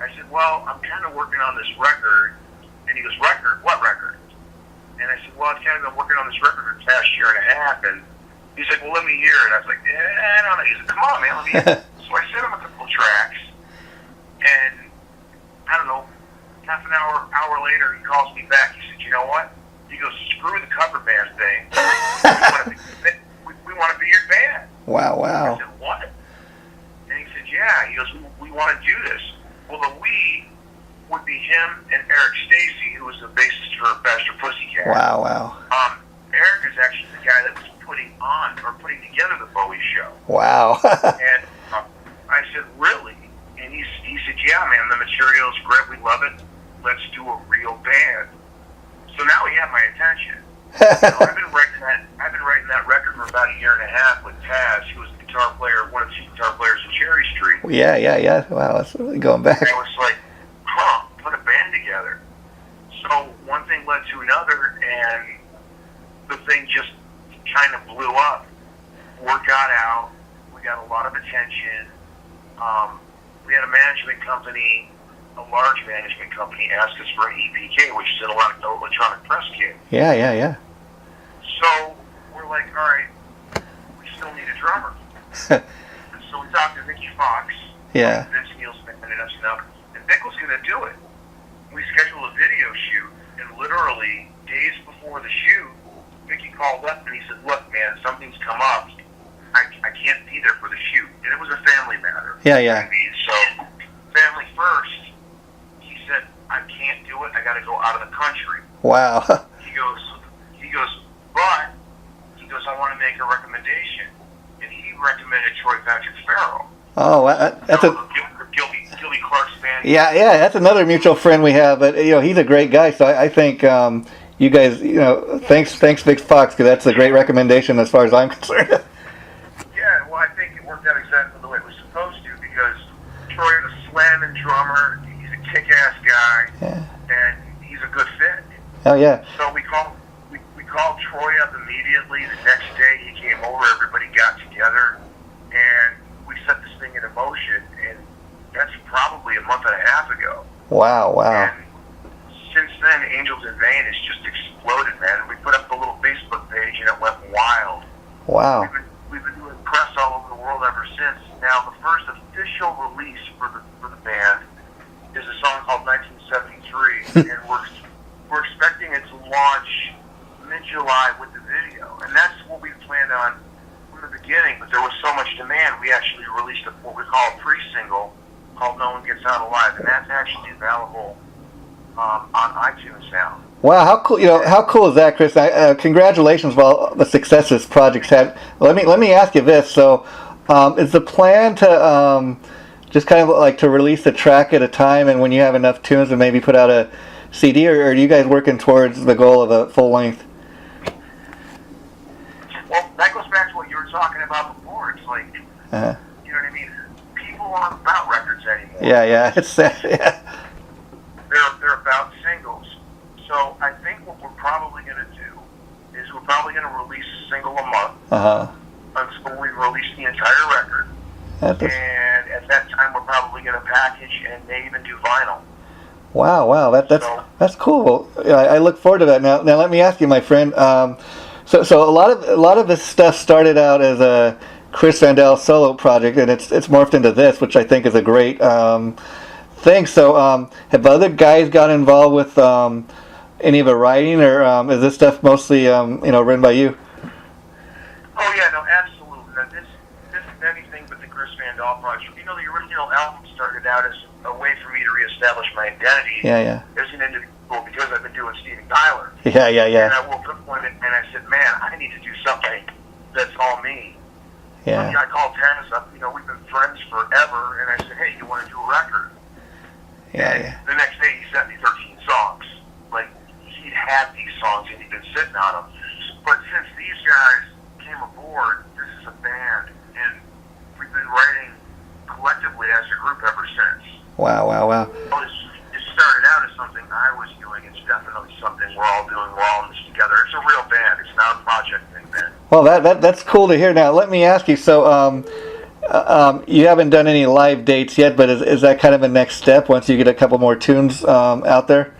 I said, well, I'm kind of working on this record. And he goes, record? What record? And I said, well, I've kind of been working on this record for the past year and a half. And he's like, well, let me hear it. I was like, I don't know. He said, come on, man, let me hear it. So I sent him a couple tracks. And I don't know, half an hour later, he calls me back. He said, you know what? He goes, screw the cover band thing. We want to be your band. Wow. I said, what? And he said, yeah. He goes, we want to do this. Well, the we would be him and Eric Stacy, who was the bassist for Faster Pussycat. Wow. Eric is actually the guy that was putting together the Bowie show. Wow. And I said, really? And he said, yeah, man, the material's great. We love it. Let's do a real band. So now he had my attention. I've been writing that record for about a year and a half with Taz, who was the guitar player, one of the two guitar players in Cherry Street. Yeah. Wow, that's really going back. And I was like, put a band together. So one thing led to another, and the thing just kind of blew up. Word got out. We got a lot of attention. We had a management company, a large management company, ask us for an EPK, which is an electronic press kit. Yeah. So we're like, all right, we still need a drummer. So we talked to Vicky Fox. Yeah. Vince Neil's ended up enough, and Vic was going to do it. We scheduled a video shoot, and literally days before the shoot, Vicky called up and he said, look, man, something's come up. I can't be there for the shoot. And it was a family matter. Yeah. I mean, so family first. He said, I can't do it. I got to go out of the country. Wow. He goes, but I want to make a recommendation. And he recommended Troy Patrick Farrell. Oh, that's a Gilby Clark's band. Yeah, that's another mutual friend we have. But he's a great guy. So I think you guys, thanks, Big Fox, because that's a great recommendation as far as I'm concerned. Yeah, well, I think it worked out exactly the way it was supposed to, because Troy is a slamming drummer. He's a kick-ass guy, and he's a good fit. Oh yeah. So we called Troy up immediately. The next day he came over. Everybody got together, and we set this thing into motion. And that's probably a month and a half ago. Wow. And since then, Angels in Vain has just exploded, man. We put up the little Facebook page, and it went wild. Wow. We've been doing press all over the world ever since. Now, the first official release for the band is a song called 1973, and we're expecting it to launch mid-July with the video, and that's what we planned on from the beginning. But there was so much demand, we actually released what we call a pre-single called "No One Gets Out Alive," and that's actually available on iTunes now. Wow, how cool! How cool is that, Chris? Congratulations for all the success this project's had. Let me ask you this: so, is the plan to just kind of like to release a track at a time, and when you have enough tunes, to maybe put out a CD, or are you guys working towards the goal of a full length? Well, that goes back to what you were talking about before. It's like, you know what I mean? People aren't about records anymore. Yeah, it's sad. Yeah. They're about singles. So I think what we're probably going to do is we're probably going to release a single a month until we release the entire record. And at that time, we're probably going to package and may even do vinyl. Wow, that's cool. I look forward to that. Now let me ask you, my friend. So a lot of this stuff started out as a Chris Van Dahl solo project, and it's morphed into this, which I think is a great thing. So have other guys got involved with any of the writing, or is this stuff mostly written by you? Oh yeah, no, absolutely. Now, this is anything but the Chris Van Dahl project. The original album started out as a way for me to reestablish my identity Yeah. as an individual because I've been doing Steven Tyler. Yeah. And I woke up one day and I said, man, I need to do something that's all me. Yeah. I called Terrence up. We've been friends forever, and I said, hey, you want to do a record? Yeah. The next day he sent me 13 songs. Like, he'd had these songs and he'd been sitting on them. But since these guys came aboard, this is a band, and we've been writing collectively as a group ever since. Wow. It started out as something I was doing. It's definitely something we're all doing. We're all in this together. It's a real band. It's not a project thing, man. Well, that's cool to hear. Now, let me ask you. So, you haven't done any live dates yet, but is that kind of a next step once you get a couple more tunes out there?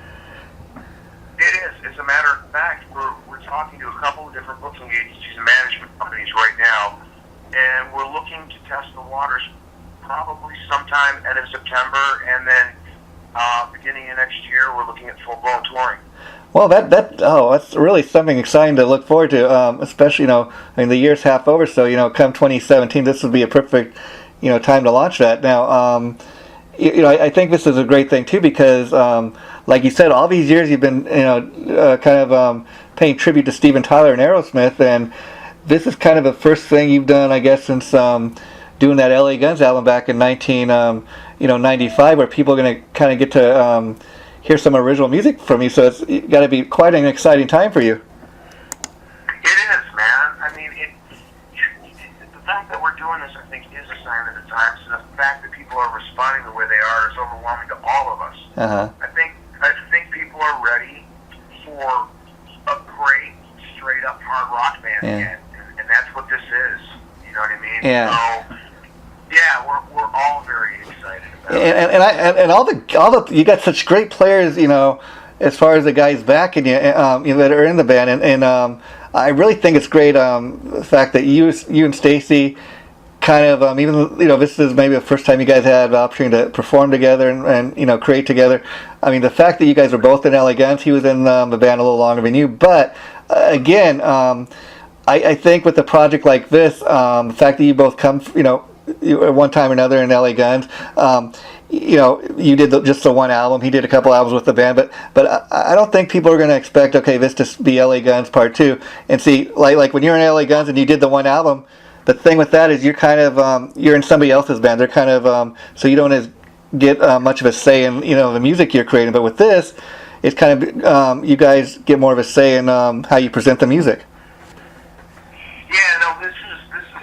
It is. As a matter of fact, we're talking to a couple of different booking agencies and management companies right now, and we're looking to test the waters probably sometime end of September, and then beginning of next year, we're looking at full-blown touring. Well, that's really something exciting to look forward to. Especially, the year's half over, so come 2017, this would be a perfect, time to launch that. Now, I think this is a great thing too because, like you said, all these years you've been, kind of paying tribute to Steven Tyler and Aerosmith, and this is kind of the first thing you've done, I guess, since doing that LA Guns album back in 1995, where people are going to kind of get to hear some original music from you. So it's got to be quite an exciting time for you. It is, man. I mean, the fact that we're doing this, I think, is a sign of the times, and the fact that people are responding the way they are is overwhelming to all of us. I think people are ready for a great, straight-up hard rock band again, and that's what this is. You know what I mean? Yeah. So, yeah, we're all very excited about it. And all the you got such great players, as far as the guys backing you, that are in the band, and I really think it's great the fact that you and Stacy kind of even this is maybe the first time you guys had the opportunity to perform together and create together. I mean, the fact that you guys were both in LA Guns, he was in the band a little longer than you, but again, I think with a project like this, the fact that you both come, at one time or another in LA Guns, you did just the one album. He did a couple albums with the band, but I don't think people are going to expect, this to be LA Guns Part 2. And see, like when you're in LA Guns and you did the one album, the thing with that is you're kind of you're in somebody else's band. They're kind of so you don't get much of a say in the music you're creating. But with this, it's kind of you guys get more of a say in how you present the music. Yeah, no, this is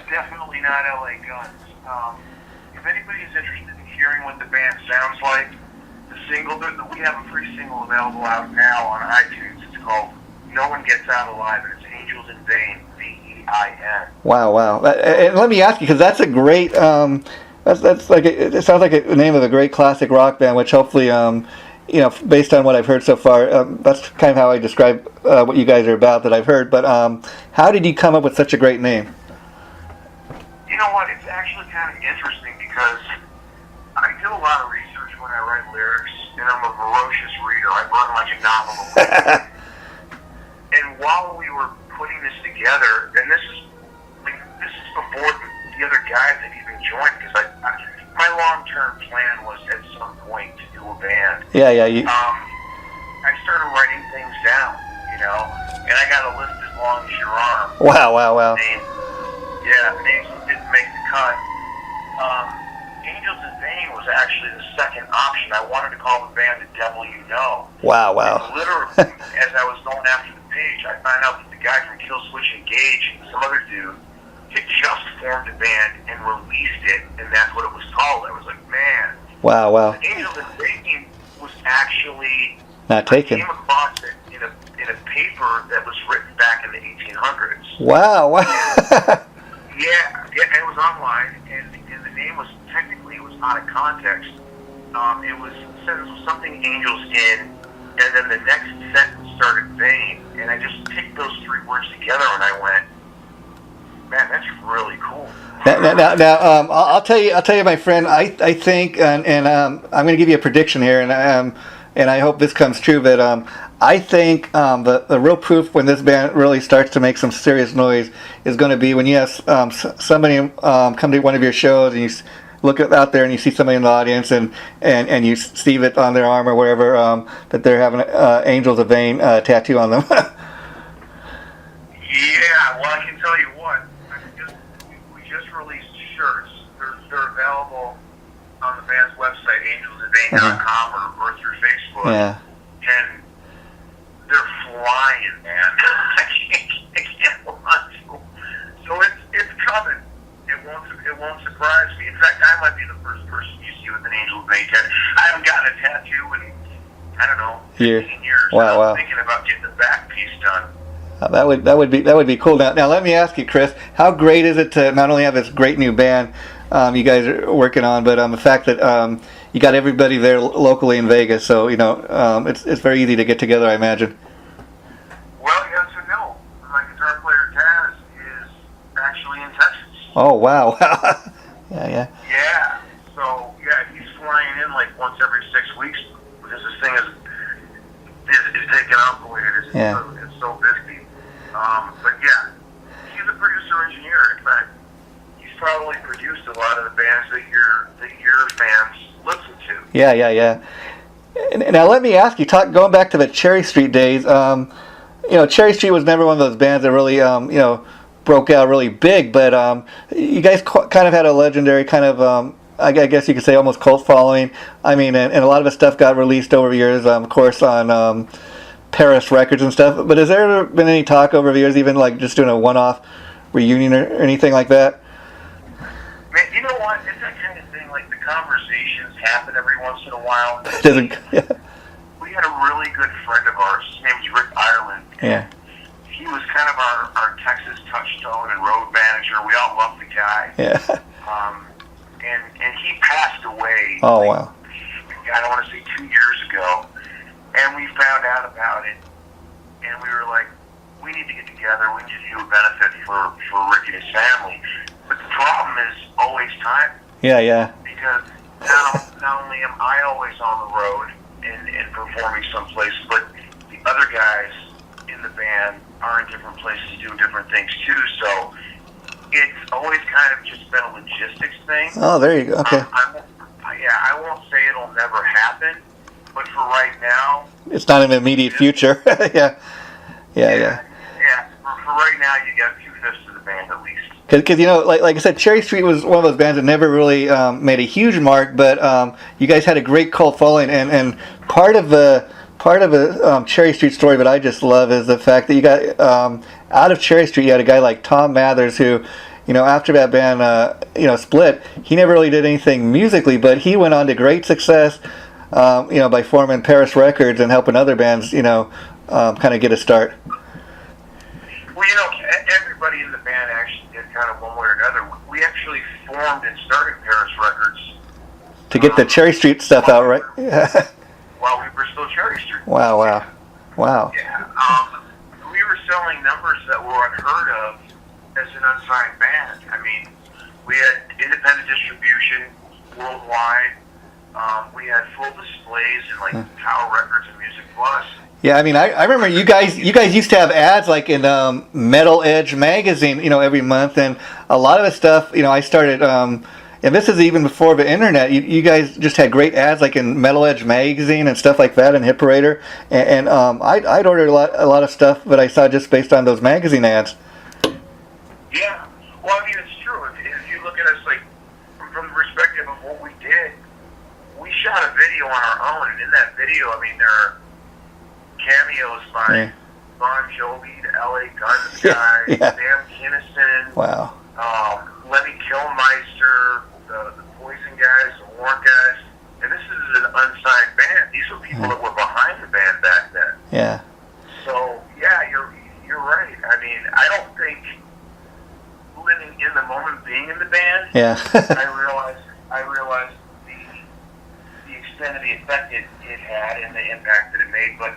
definitely not LA Guns. If anybody's interested in hearing what the band sounds like, the single, we have a free single available out now on iTunes. It's called No One Gets Out Alive, and it's Angels in Vain, V-E-I-N. Wow. And let me ask you, because that's a great, that's like, it sounds like the name of a great classic rock band, which hopefully, based on what I've heard so far, that's kind of how I describe what you guys are about that I've heard. But how did you come up with such a great name? You know what? It's actually kind of interesting because I do a lot of research when I write lyrics, and I'm a voracious reader. I run like a novel. And while we were putting this together, and this is before the other guys had even joined, because my long-term plan was at some point to do a band. Yeah. I started writing things down, and I got a list as long as your arm. Wow. Names that didn't make the cut. Angels in Vain was actually the second option. I wanted to call the band The Devil You Know. Wow. And literally, as I was going after the page, I found out that the guy from Kill Switch Engage and some other dude had just formed a band and released it, and that's what it was called. I was like, man. Wow, wow. Angels and Bacon was actually Not taken. I came across it in a paper that was written back in the 1800s. Wow, wow. Yeah, it was online, and the name was, technically it was out of context. It was something angels in, and then the next sentence started vain, and I just picked those three words together, and I went, man, that's really cool. Now, I'll tell you, my friend. I think, and I'm going to give you a prediction here, and I hope this comes true. But I think the real proof when this band really starts to make some serious noise is going to be when you have somebody come to one of your shows and you look out there and you see somebody in the audience and you see it on their arm or wherever that they're having Angels of Vain tattoo on them. Yeah, well, I can tell you what. We just released shirts. They're available on the band's website, angelsofvain.com, or through Facebook. Yeah. And they're flying, man. I can't lie. So it's coming. It won't surprise me. In fact, I might be the first person you see with an Angel of Vain tattoo. I haven't gotten a tattoo in, I don't know, 15 years. Wow, I'm thinking about getting the back piece done. That would be cool. Now let me ask you, Chris, how great is it to not only have this great new band you guys are working on, but the fact that you got everybody there locally in Vegas, so it's very easy to get together, I imagine. Well, yes and no. My guitar player Taz is actually in Texas. Oh wow! Yeah. Yeah. So he's flying in like once every 6 weeks because this thing is taking off the way it is. Yeah. It's so busy. But yeah, he's a producer engineer. In fact, he's probably produced a lot of the bands that your fans listen to. Yeah. And now let me ask you, going back to the Cherry Street days. Cherry Street was never one of those bands that really broke out really big, but you guys kind of had a legendary kind of I guess you could say almost cult following. I mean, and a lot of the stuff got released over the years, of course, on Paris Records and stuff. But has there ever been any talk over the years, even like just doing a one-off reunion or anything like that? Man, you know what? It's that kind of thing. Like the conversations happen every once in a while. We had a really good friend of ours. His name was Rick Ireland. Yeah. He was kind of our Texas touchstone and road manager. We all loved the guy. Yeah. And he passed away. Oh, wow. I don't want to say 2 years ago. And we found out about it. And we were like, we need to get together. We need to do a benefit for Rick and his family. But the problem is always time. Yeah. Because not only am I always on the road and performing someplace, but the other guys in the band are in different places doing different things too. So it's always kind of just been a logistics thing. Oh, there you go. Okay. I won't say it'll never happen, but for right now, it's not in the immediate future. Yeah. Yeah. For right now, you got 2/5 of the band at least. Because like I said, Cherry Street was one of those bands that never really made a huge mark, but you guys had a great cult following, and part of the Cherry Street story that I just love is the fact that you got out of Cherry Street, you had a guy like Tom Mathers who, after that band split, he never really did anything musically, but he went on to great success, by forming Paris Records and helping other bands, kind of get a start. Well, everybody in the band actually did kind of one way or another. We actually formed and started Paris Records to get the Cherry Street stuff out, right? While we were still Cherry Street. Wow. Yeah. We were selling numbers that were unheard of as an unsigned band. I mean, we had independent distribution worldwide. We had full displays in like Tower Records and Music Plus. Yeah, I mean, I remember you guys used to have ads like in Metal Edge magazine, every month, and a lot of the stuff, I started, and this is even before the internet. You guys just had great ads like in Metal Edge magazine and stuff like that, and Hit Parader, and I'd ordered a lot of stuff that I saw just based on those magazine ads. Yeah, well, I mean, it's true. If you look at us like from the perspective of what we did, we shot a video on our own, and in that video, I mean, there are cameos by Bon Jovi, the LA Guns guy, Sam Kinison. Wow. Lemmy Kilmister, the Poison guys, the Warrant guys, and this is an unsigned band. These were people that were behind the band back then. Yeah. So yeah, you're right. I mean, I don't think living in the moment, being in the band, Yeah. I realized the extent of the effect it had and the impact that it made. But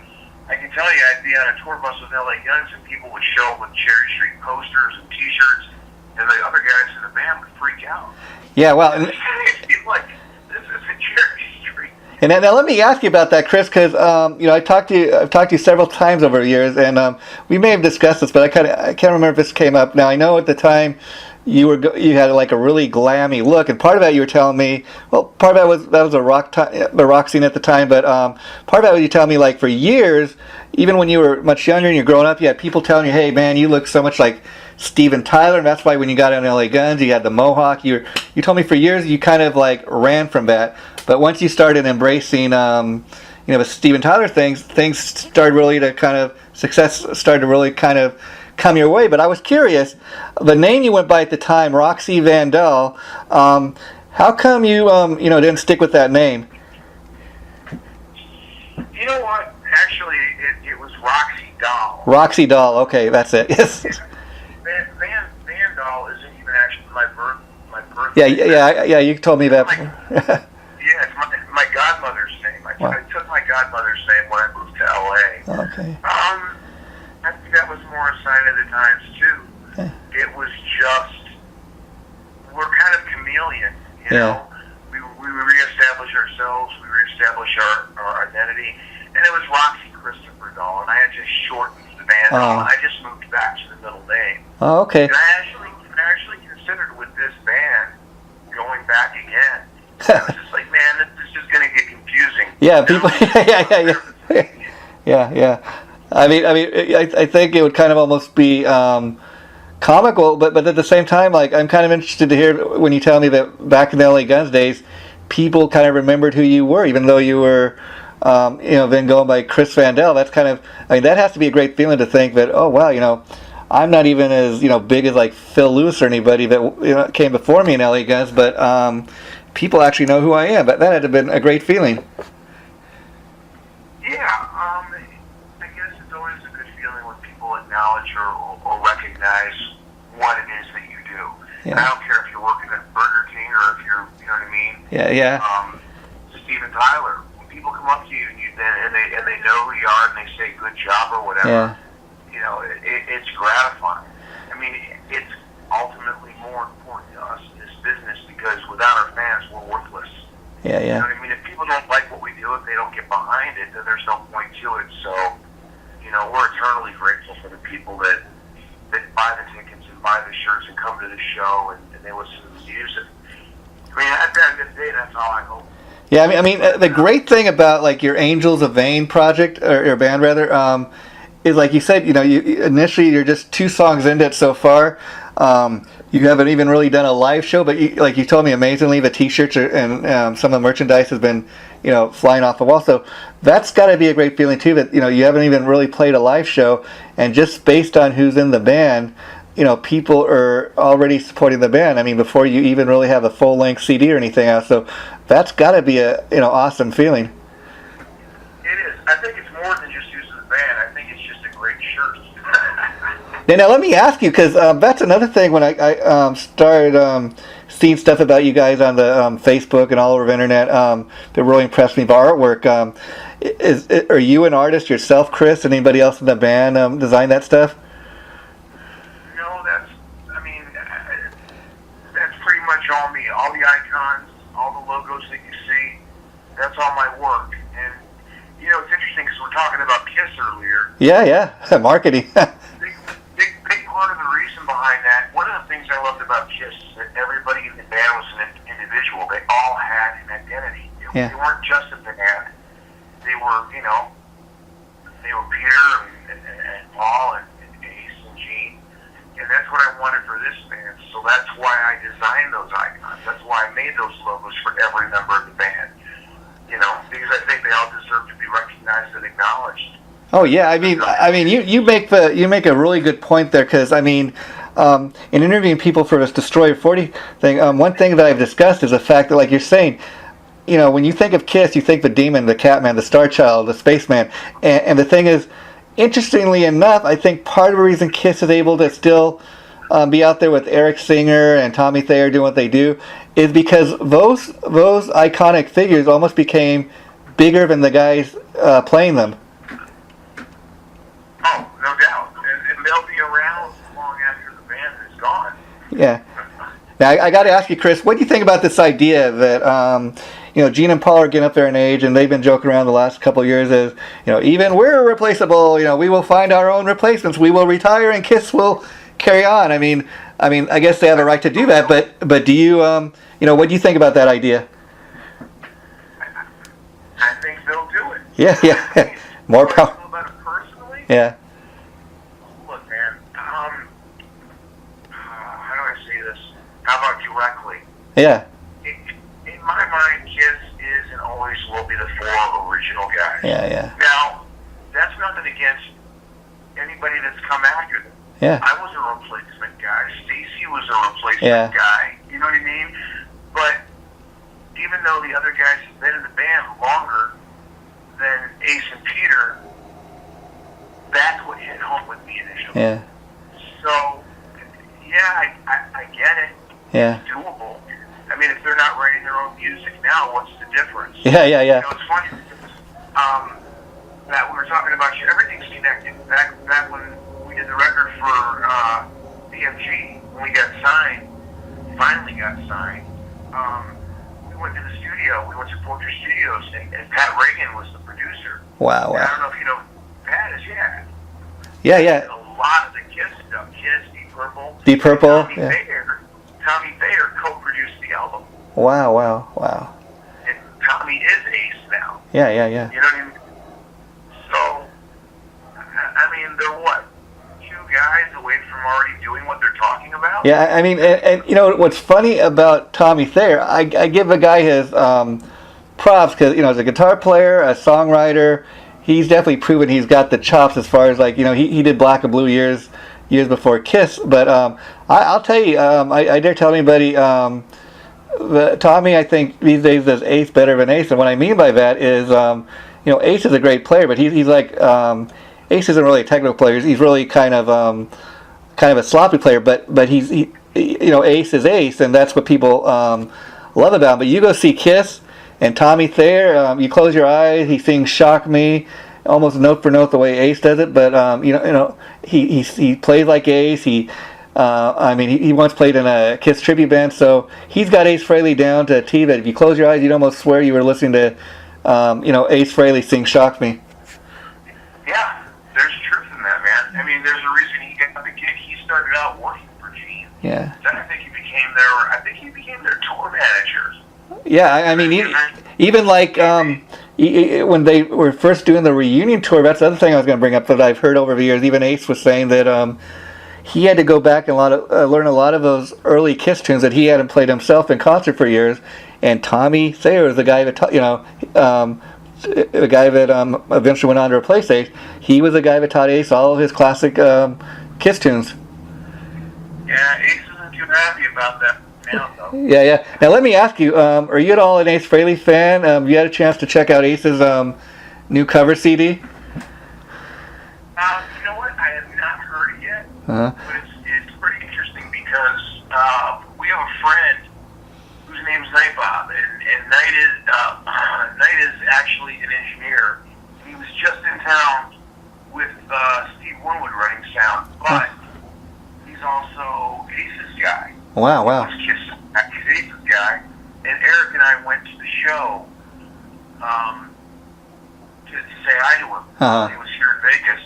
I can tell you, I'd be on a tour bus with LA Guns, and people would show up with Cherry Street posters and T-shirts, and the other guys in the band would freak out. Yeah. Well. And, like, this is a Cherry Street. and now let me ask you about that, Chris, because I've talked to you several times over the years, and we may have discussed this, but I can't remember if this came up. Now I know at the time you had like a really glammy look, and part of that you were telling me. Well, part of that was the rock scene at the time, but part of that was you telling me like for years, even when you were much younger and you're growing up, you had people telling you, "Hey, man, you look so much like Steven Tyler," and that's why when you got in LA Guns, you had the mohawk. You told me for years you kind of like ran from that, but once you started embracing, the Steven Tyler things started really to kind of success started to really kind of come your way. But I was curious, the name you went by at the time, Roxy Van Dahl. How come you didn't stick with that name? You know what? Actually, it was Roxy Dahl. Roxy Dahl. Okay, that's it. Yes. Van Dahl isn't even actually my birth. Yeah. You told me that. Yeah, it's my godmother's name. Wow. I took my godmother's name when I moved to LA. Okay. I think that was more a sign of the times too. Yeah. It was just we're kind of chameleon, you know. We reestablish ourselves, we reestablish our identity, and it was Roxy Christopher Dahl, and I had just shortened the band Dahl, and I just moved back to the middle name. Oh, okay. And I actually considered with this band going back again. I was just like, man, this is just going to get confusing. Yeah, people. Yeah. I think it would kind of almost be comical, but at the same time, like I'm kind of interested to hear when you tell me that back in the LA Guns days, people kind of remembered who you were, even though you were, then going by Chris Van Dahl. That's kind of, that has to be a great feeling to think that, oh wow, I'm not even as big as like Phil Lewis or anybody that came before me in LA Guns, but people actually know who I am. But that had to have been a great feeling. Yeah, I guess it's always a good feeling when people acknowledge or recognize what it is that you do. Yeah. And I don't care if you're working at Burger King or if you're, you know what I mean? Yeah. Steven Tyler. When people come up to you and they know who you are and they say good job or whatever, it's gratifying. I mean, it's ultimately more important to us in this business because without our fans, we're worthless. Yeah. You know what I mean? If people don't like what we do, if they don't get behind it, then there's no point to it. So, we're eternally grateful for the people that buy the tickets and buy the shirts and come to the show and they listen to the music. I mean, at the end of the day, that's all I hope. Yeah, I mean, the great thing about like your Angels of Vain project or your band rather, is like you said, you initially you're just 2 songs into it so far. You haven't even really done a live show, but like you told me, amazingly, the T-shirts and some of the merchandise has been, flying off the wall. So that's got to be a great feeling too. That you haven't even really played a live show, and just based on who's in the band, people are already supporting the band. I mean, before you even really have a full-length CD or anything else. So that's got to be a awesome feeling. It is. I think it's more than just using the band. I think it's just a great shirt. Now let me ask you, because that's another thing when I started seeing stuff about you guys on the Facebook and all over the internet that really impressed me by artwork. Are you an artist yourself, Chris? Anybody else in the band design that stuff? No, that's pretty much all me. All the icons, all the logos that you see, that's all my work. And, it's interesting because we're talking about Kiss earlier. Yeah, marketing. Big part of the reason behind that, one of the things I loved about Kiss is that everybody in the band was an individual. They all had an identity. They weren't just a band. They were, they were Peter and Paul and Ace and Gene. And that's what I wanted for this band. So that's why I designed those icons. That's why I made those logos for every member of the band. Because I think they all deserve to be recognized and acknowledged. Oh yeah, I mean, you make a really good point there, because I mean, in interviewing people for this Destroyer 40 thing, one thing that I've discussed is the fact that, like you're saying, when you think of Kiss, you think the Demon, the Catman, the Star Child, the Spaceman, and the thing is, interestingly enough, I think part of the reason Kiss is able to still be out there with Eric Singer and Tommy Thayer doing what they do is because those iconic figures almost became bigger than the guys playing them. Oh, no doubt. And they'll be around long after the band is gone. Yeah. Now, I got to ask you, Chris, what do you think about this idea that, Gene and Paul are getting up there in age, and they've been joking around the last couple of years as, even we're replaceable, we will find our own replacements, we will retire, and Kiss will carry on. I mean, I guess they have a right to do that, but do you, what do you think about that idea? I think they'll do it. Yeah. More power. About it personally? Yeah. Look, man, how do I say this? How about directly? Yeah. In my mind, Kiss is and always will be the four original guys. Yeah. Now, that's nothing against anybody that's come after them. Yeah. I was a replacement guy. Stacy was a replacement guy. You know what I mean? But even though the other guys have been in the band longer than Ace and Peter, that's what hit home with me initially. Yeah. So, yeah, I get it. Yeah. It's doable. I mean, if they're not writing their own music now, what's the difference? Yeah. It's funny. That we were talking about, everything's connected. Back when we did the record for BMG, when we got signed, finally got signed, we went to the studio. We went to Poetry Studios, and Pat Reagan was the producer. Wow. And I don't know if you know who Pat is, Yeah. A lot of the Kiss stuff, Kiss, Deep Purple. Tommy Thayer co-produced the album. Wow. And Tommy is Ace now. Yeah. You know what I mean? So, I mean, they're what? 2 guys away from already doing what they're talking about? Yeah, I mean, and what's funny about Tommy Thayer, I give the guy his props because, as a guitar player, a songwriter, he's definitely proven he's got the chops as far as, like, he did Black and Blue years before Kiss. But I'll tell you, I dare tell anybody, Tommy, I think these days does Ace better than Ace. And what I mean by that is, Ace is a great player, but he's like, Ace isn't really a technical player. He's really kind of a sloppy player. But he's Ace is Ace, and that's what people love about him. But you go see Kiss and Tommy Thayer, you close your eyes, he sings "Shock Me" almost note for note the way Ace does it. But he plays like Ace. He once played in a Kiss tribute band, so he's got Ace Frehley down to a T that if you close your eyes, you'd almost swear you were listening to, Ace Frehley sing "Shock Me." Yeah, there's truth in that, man. I mean, there's a reason he got the gig. He started out working for Gene. Yeah. Then I think he became their tour manager. Yeah, I mean, even like when they were first doing the reunion tour, that's the other thing I was going to bring up that I've heard over the years. Even Ace was saying that he had to go back and learn a lot of those early Kiss tunes that he hadn't played himself in concert for years. And Tommy Thayer was the guy that the guy that eventually went on to replace Ace. He was the guy that taught Ace all of his classic Kiss tunes. Yeah, Ace isn't too happy about that now, though. Yeah. Now let me ask you: are you at all an Ace Frehley fan? Have you had a chance to check out Ace's new cover CD? You know what? I have not heard it yet. Uh-huh. But it's pretty interesting because we have a friend whose name's Night Bob, and Night is actually an engineer. He was just in town with Steve Winwood running sound, but he's also Ace's guy. Wow. He's Ace's guy, and Eric and I went to the show to say hi to him. Uh-huh. He was here in Vegas,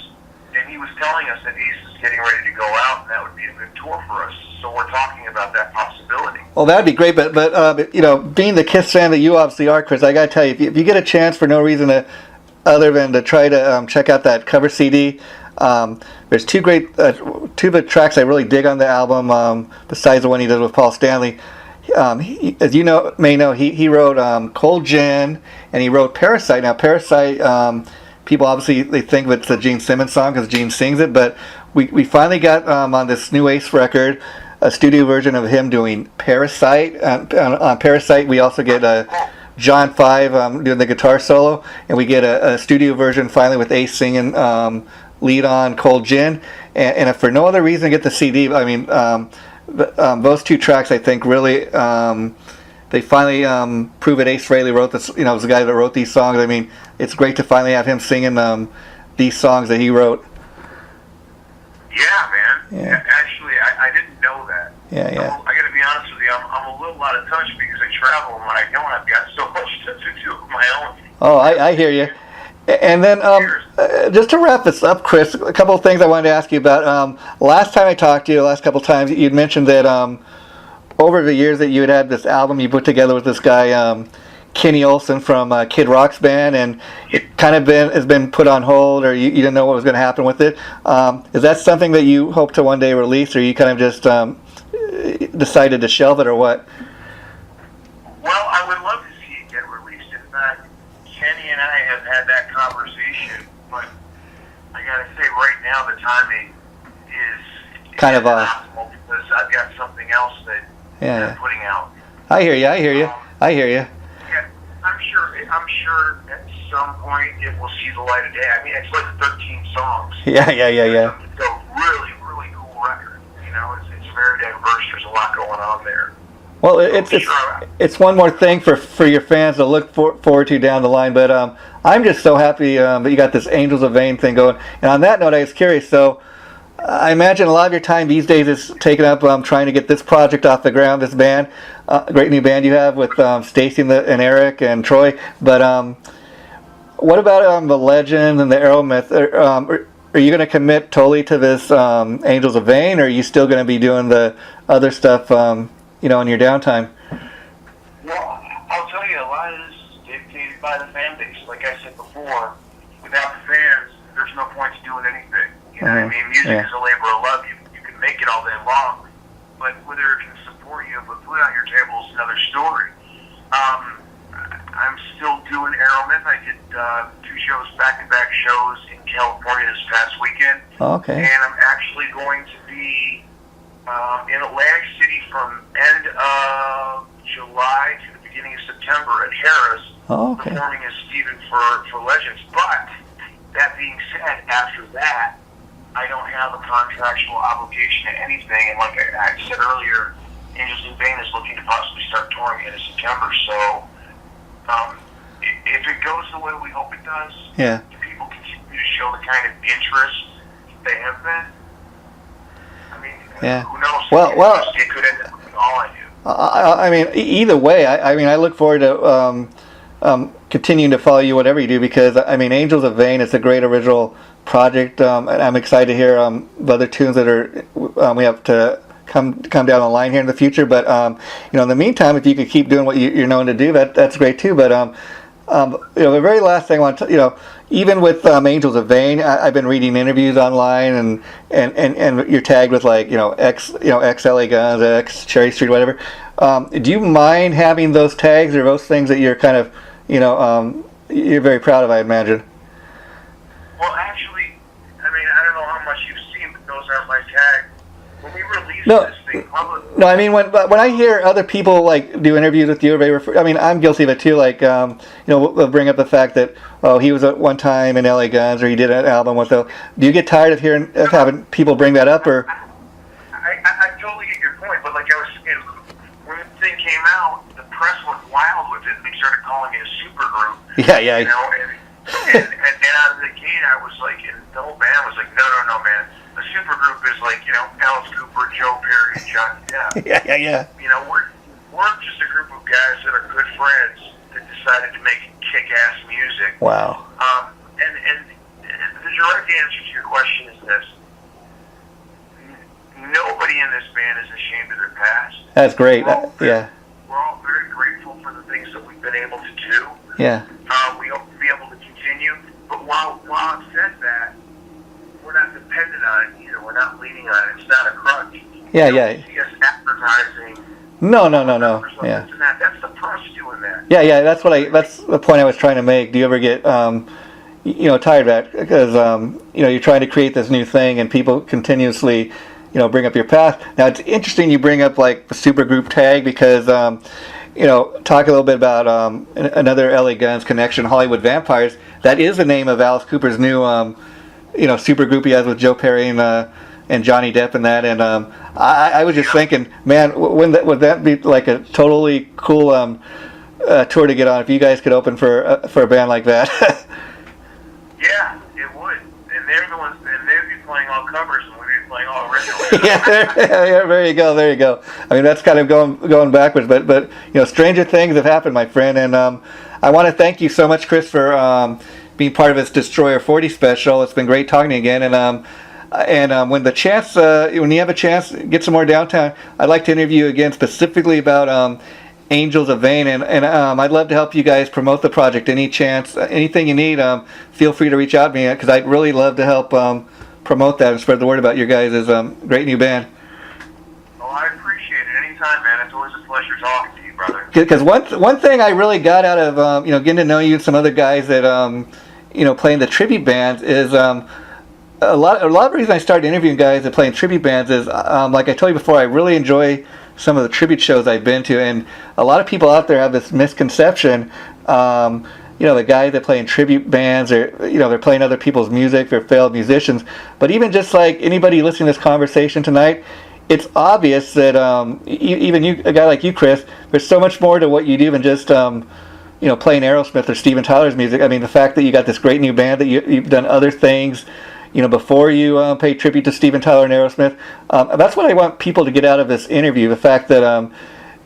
and he was telling us that Ace is getting ready to go out, and that would be a good tour for us. So we're talking about that possibility. Well, that'd be great, but being the Kiss fan that you obviously are, Chris, I gotta tell you, if you get a chance for no reason other than to try to check out that cover CD, there's two of the tracks I really dig on the album. Besides the one he did with Paul Stanley, as you may know, he wrote Cold Gin and he wrote Parasite. Now, Parasite, people obviously they think it's a Gene Simmons song because Gene sings it, but we finally got on this new Ace record a studio version of him doing Parasite. On Parasite, we also get John 5 doing the guitar solo, and we get a studio version finally with Ace singing lead on Cold Gin. And if for no other reason, get the CD. I mean, those two tracks, I think, really they finally prove that Ace Frehley wrote this. You know, was the guy that wrote these songs. I mean, it's great to finally have him singing these songs that he wrote. Yeah, man. Yeah. Actually, I didn't know that. Yeah, yeah. I got to be honest with you. I'm a little out of touch because I travel, and when I don't, I've got so much to do of my own. Oh, I hear you. And then just to wrap this up, Chris, a couple of things I wanted to ask you about. Last time I talked to you, the last couple of times, you'd mentioned that over the years that you had this album you put together with this guy, Kenny Olson from Kid Rock's band, and it kind of has been put on hold, or you didn't know what was going to happen with it. Is that something that you hope to one day release, or you kind of just decided to shelve it, or what? Well, I would love to see it get released. In fact, Kenny and I have had that conversation, but I got to say right now the timing is kind of optimal because I've got something else that I'm putting out. I hear you. I hear you. I'm sure at some point it will see the light of day. I mean, it's like 13 songs. Yeah. It's a really, really cool record. You know, it's very diverse. There's a lot going on there. Well, it's one more thing for your fans to look forward to down the line. But I'm just so happy that you got this Angels of Vain thing going. And on that note, I was curious. So I imagine a lot of your time these days is taken up trying to get this project off the ground, this band, great new band you have with Stacy and Eric and Troy. But what about the Legend and the Aeromyth? Are you going to commit totally to this Angels of Vain, or are you still going to be doing the other stuff, in your downtime? Well, I'll tell you, a lot of this is dictated by the fan base. Like I said before, without the fans, there's no point to doing anything. You know what I mean? Music is a labor of love. You can make it all day long, but whether it can support you and put food on your table is another story. I'm still doing Aeromyth. I did 2 shows, back-to-back shows in California this past weekend. Okay. And I'm actually going to be in Atlantic City from end of July to the beginning of September at Harrah's, performing as Steven for Legends. But that being said, after that, I don't have a contractual obligation to anything, and like I said earlier, Angels in Vain is looking to possibly start touring in September. So, if it goes the way we hope it does, if people continue to show the kind of interest they have been, I mean, who knows? Well, it could end up being all I do. I mean, either way, I look forward to continuing to follow you, whatever you do, because I mean, Angels of Vain is a great original project, and I'm excited to hear the other tunes that are we have to come down the line here in the future. But in the meantime, if you could keep doing what you're known to do, that's great too. But the very last thing I want to, even with Angels of Vain, I've been reading interviews online, and you're tagged with ex LA Guns, ex Cherry Street, whatever. Do you mind having those tags, or those things that you're kind of you're very proud of, I imagine? Well, actually, I mean, I don't know how much you've seen, but those aren't my tags. When we released this thing publicly... No, I mean, when I hear other people, do interviews with you, I'm guilty of it, too. They'll bring up the fact that, he was at one time in LA Guns, or he did an album with Do you get tired of having people bring that up, or... I totally get your point, but like I was saying, when the thing came out, the press went wild with it, and they started calling it a supergroup. Yeah. And out of the gate, I was like, and the whole band was like, no, man. A supergroup is like, Alice Cooper, Joe Perry, and Johnny Depp. Yeah. We're just a group of guys that are good friends that decided to make kick-ass music. Wow. And the direct answer to your question is this. Nobody in this band is ashamed of their past. That's great. We're all very grateful for the things that we've been able to do. Yeah. We hope to be able to continue. But while I've said that, we're not dependent on it either. We're not leaning on it. It's not a crutch. Yeah. See us advertising. No. Yeah. That's the press doing that. Yeah. That's the point I was trying to make. Do you ever get tired of that because you're trying to create this new thing and people continuously bring up your past. Now it's interesting you bring up like the supergroup tag because talk a little bit about another LA Guns connection, Hollywood Vampires. That is the name of Alice Cooper's new supergroup he has with Joe Perry and Johnny Depp and that. And I was just thinking, man, would that be like a totally cool tour to get on if you guys could open for a band like that? Yeah, it would. And they're the ones, and they'd be playing all covers, and we'd be playing all originals. yeah, there you go. I mean, that's kind of going backwards, but stranger things have happened, my friend. And I want to thank you so much, Chris, for being part of this Destroyer 40 special. It's been great talking to you again. And when you have a chance, get some more downtown. I'd like to interview you again specifically about Angels of Vain, and I'd love to help you guys promote the project. Anything you need, feel free to reach out to me because I'd really love to help promote that and spread the word about your guys' great new band. Well, I appreciate it. Anytime, man. It's always a pleasure talking to you, brother. Because one thing I really got out of getting to know you and some other guys that playing the tribute bands is a lot of the reason I started interviewing guys that play in tribute bands is like I told you before, I really enjoy some of the tribute shows I've been to, and a lot of people out there have this misconception. The guys that play in tribute bands, or they're playing other people's music, they're failed musicians. But even just like anybody listening to this conversation tonight, it's obvious that even you, a guy like you, Chris, there's so much more to what you do than just playing Aerosmith or Steven Tyler's music. I mean, the fact that you got this great new band, that you've done other things before you pay tribute to Steven Tyler and Aerosmith. That's what I want people to get out of this interview, the fact that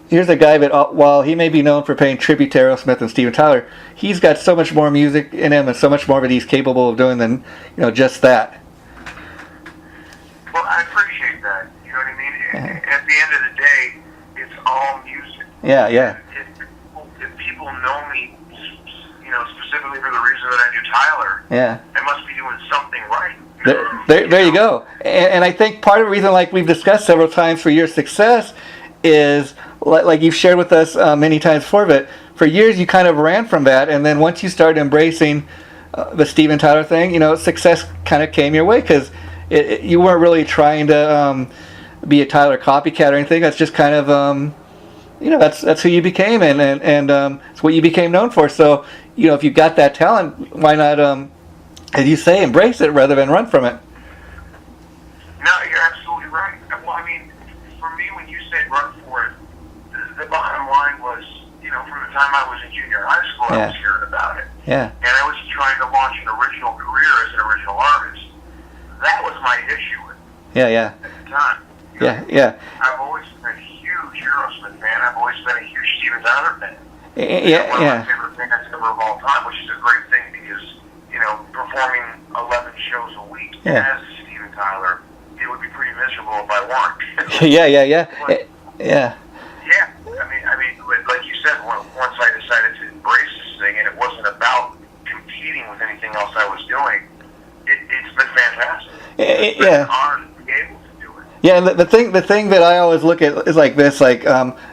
here's a guy that, while he may be known for paying tribute to Aerosmith and Steven Tyler, he's got so much more music in him and so much more that he's capable of doing than just that. Well, I appreciate that. You know what I mean? At the end of the day, it's all music. Yeah. If people know me, specifically for the reason that I knew Tyler, I must be doing something right. There you go. And I think part of the reason, like we've discussed several times, for your success is, like you've shared with us many times before, but for years you kind of ran from that, and then once you started embracing the Steven Tyler thing, success kind of came your way because you weren't really trying to be a Tyler copycat or anything. That's just kind of that's who you became, and it's what you became known for. So if you got that talent, why not, as you say, embrace it rather than run from it? No, you're absolutely right. Well, I mean, for me, when you said run for it, the bottom line was, from the time I was in junior high school, I was hearing about it. Yeah. And I was trying to launch an original career as an original artist. That was my issue with it. Yeah. At the time. Yeah. I've always been a huge Aerosmith fan. I've always been a huge Steven Tyler fan. Yeah. One of my favorite bands ever of all time, which is a great thing because, performing 11 shows a week as Steven Tyler, it would be pretty miserable if I weren't. Yeah. But, yeah. I mean, like you said, once I decided to embrace this thing, and it wasn't about competing with anything else I was doing, it's been fantastic. It's been an honor to be able to do it. Yeah, and the thing that I always look at is like this,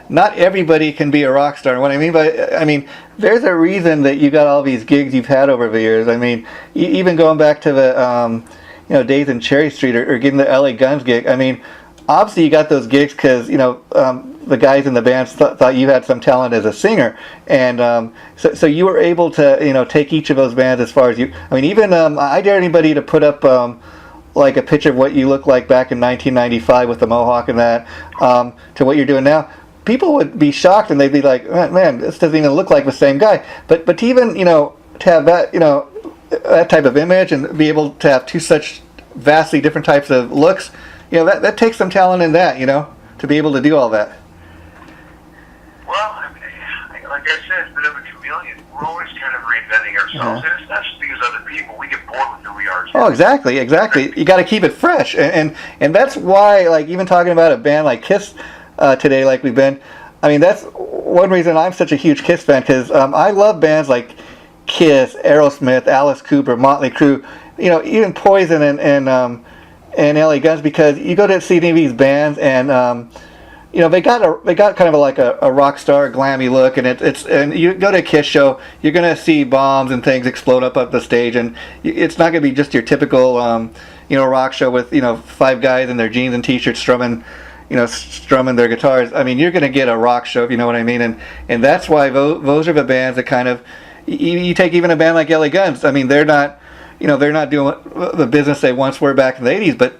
not everybody can be a rock star. What I mean there's a reason that you got all these gigs you've had over the years. I mean, even going back to the days in Cherry Street or getting the LA Guns gig. I mean, obviously you got those gigs because the guys in the band thought you had some talent as a singer, and so you were able to take each of those bands as far as you. I mean, even I dare anybody to put up like a picture of what you looked like back in 1995 with the mohawk and that to what you're doing now. People would be shocked and they'd be like, man, this doesn't even look like the same guy. But to even to have that that type of image and be able to have two such vastly different types of looks, that takes some talent in that, to be able to do all that. Well, like I said, it's a bit of a chameleon. We're always kind of reinventing ourselves, and it's not just because other people. We get bored with who we are. Oh, exactly. You got to keep it fresh, and that's why, like, even talking about a band like Kiss today, like we've been. I mean, that's one reason I'm such a huge Kiss fan, because I love bands like Kiss, Aerosmith, Alice Cooper, Motley Crue, even Poison and LA Guns, because you go to see any of these bands and they got kind of like a rock star glammy look, and and you go to a Kiss show, you're gonna see bombs and things explode up the stage, and it's not gonna be just your typical rock show with 5 guys in their jeans and t-shirts strumming their guitars. I mean, you're gonna get a rock show, if you know what I mean, and that's why those are the bands that kind of you take even a band like LA Guns. I mean, they're not doing the business they once were back in the 80s, but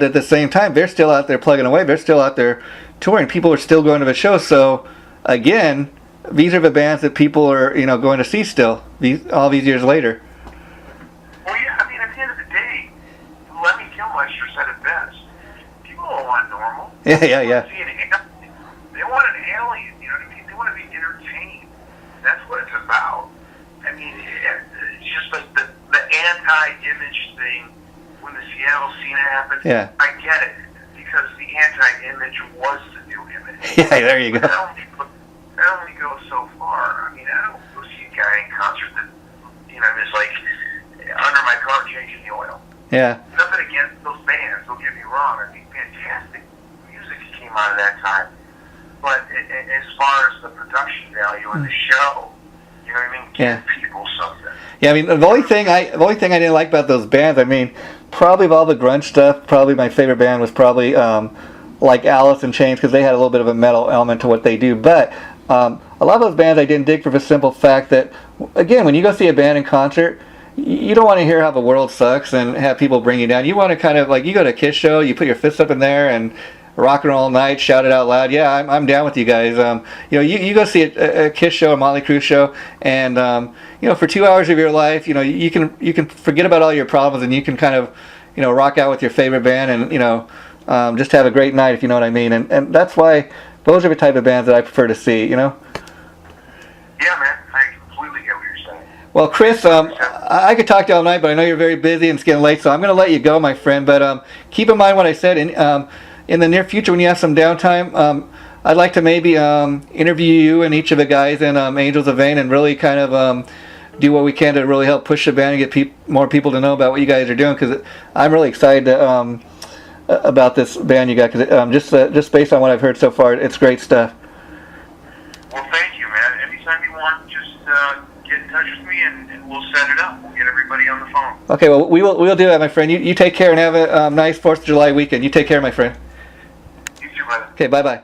at the same time, they're still out there plugging away. They're still out there touring. People are still going to the shows. So again, these are the bands that people are going to see still all these years later. Well, yeah, I mean, at the end of the day, Lemmy Kilmister said it best. People don't want normal. Yeah. They want an alien. You know what I mean? They want to be entertained. That's what it's about. I mean, it's just like the anti-image thing when the Seattle scene happened. Yeah. I get it, because the anti-image was the new image. Yeah, there you go. That only goes so far. I mean, I don't go see a guy in concert that, is like under my car changing the oil. Yeah. Nothing against those bands, don't get me wrong. I mean, fantastic music came out of that time. But as far as the production value of the show, you know what I mean? Give people something. Yeah, I mean, the only thing I didn't like about those bands, I mean, probably of all the grunge stuff, probably my favorite band was probably like Alice in Chains, because they had a little bit of a metal element to what they do. But a lot of those bands I didn't dig for the simple fact that, again, when you go see a band in concert, you don't want to hear how the world sucks and have people bring you down. You want to kind of, like, you go to a Kiss show, you put your fists up in there and rock and roll all night, shout it out loud. Yeah, I'm down with you guys. You go see a Kiss show, a Motley Crue show, and for 2 hours of your life, you can forget about all your problems, and you can kind of rock out with your favorite band, and just have a great night, if you know what I mean. And that's why those are the type of bands that I prefer to see. Yeah, man, I completely get what you're saying. Well, Chris, I could talk to you all night, but I know you're very busy and it's getting late, so I'm going to let you go, my friend. But keep in mind what I said. In the near future, when you have some downtime, I'd like to maybe interview you and each of the guys in Angels of Vain, and really kind of do what we can to really help push the band and get more people to know about what you guys are doing, because I'm really excited about this band you got, because just based on what I've heard so far, it's great stuff. Well, thank you, man. Anytime you want, just get in touch with me, and we'll set it up. We'll get everybody on the phone. Okay, well, we'll do that, my friend. You take care and have a nice 4th of July weekend. You take care, my friend. You too, brother. Okay, bye-bye.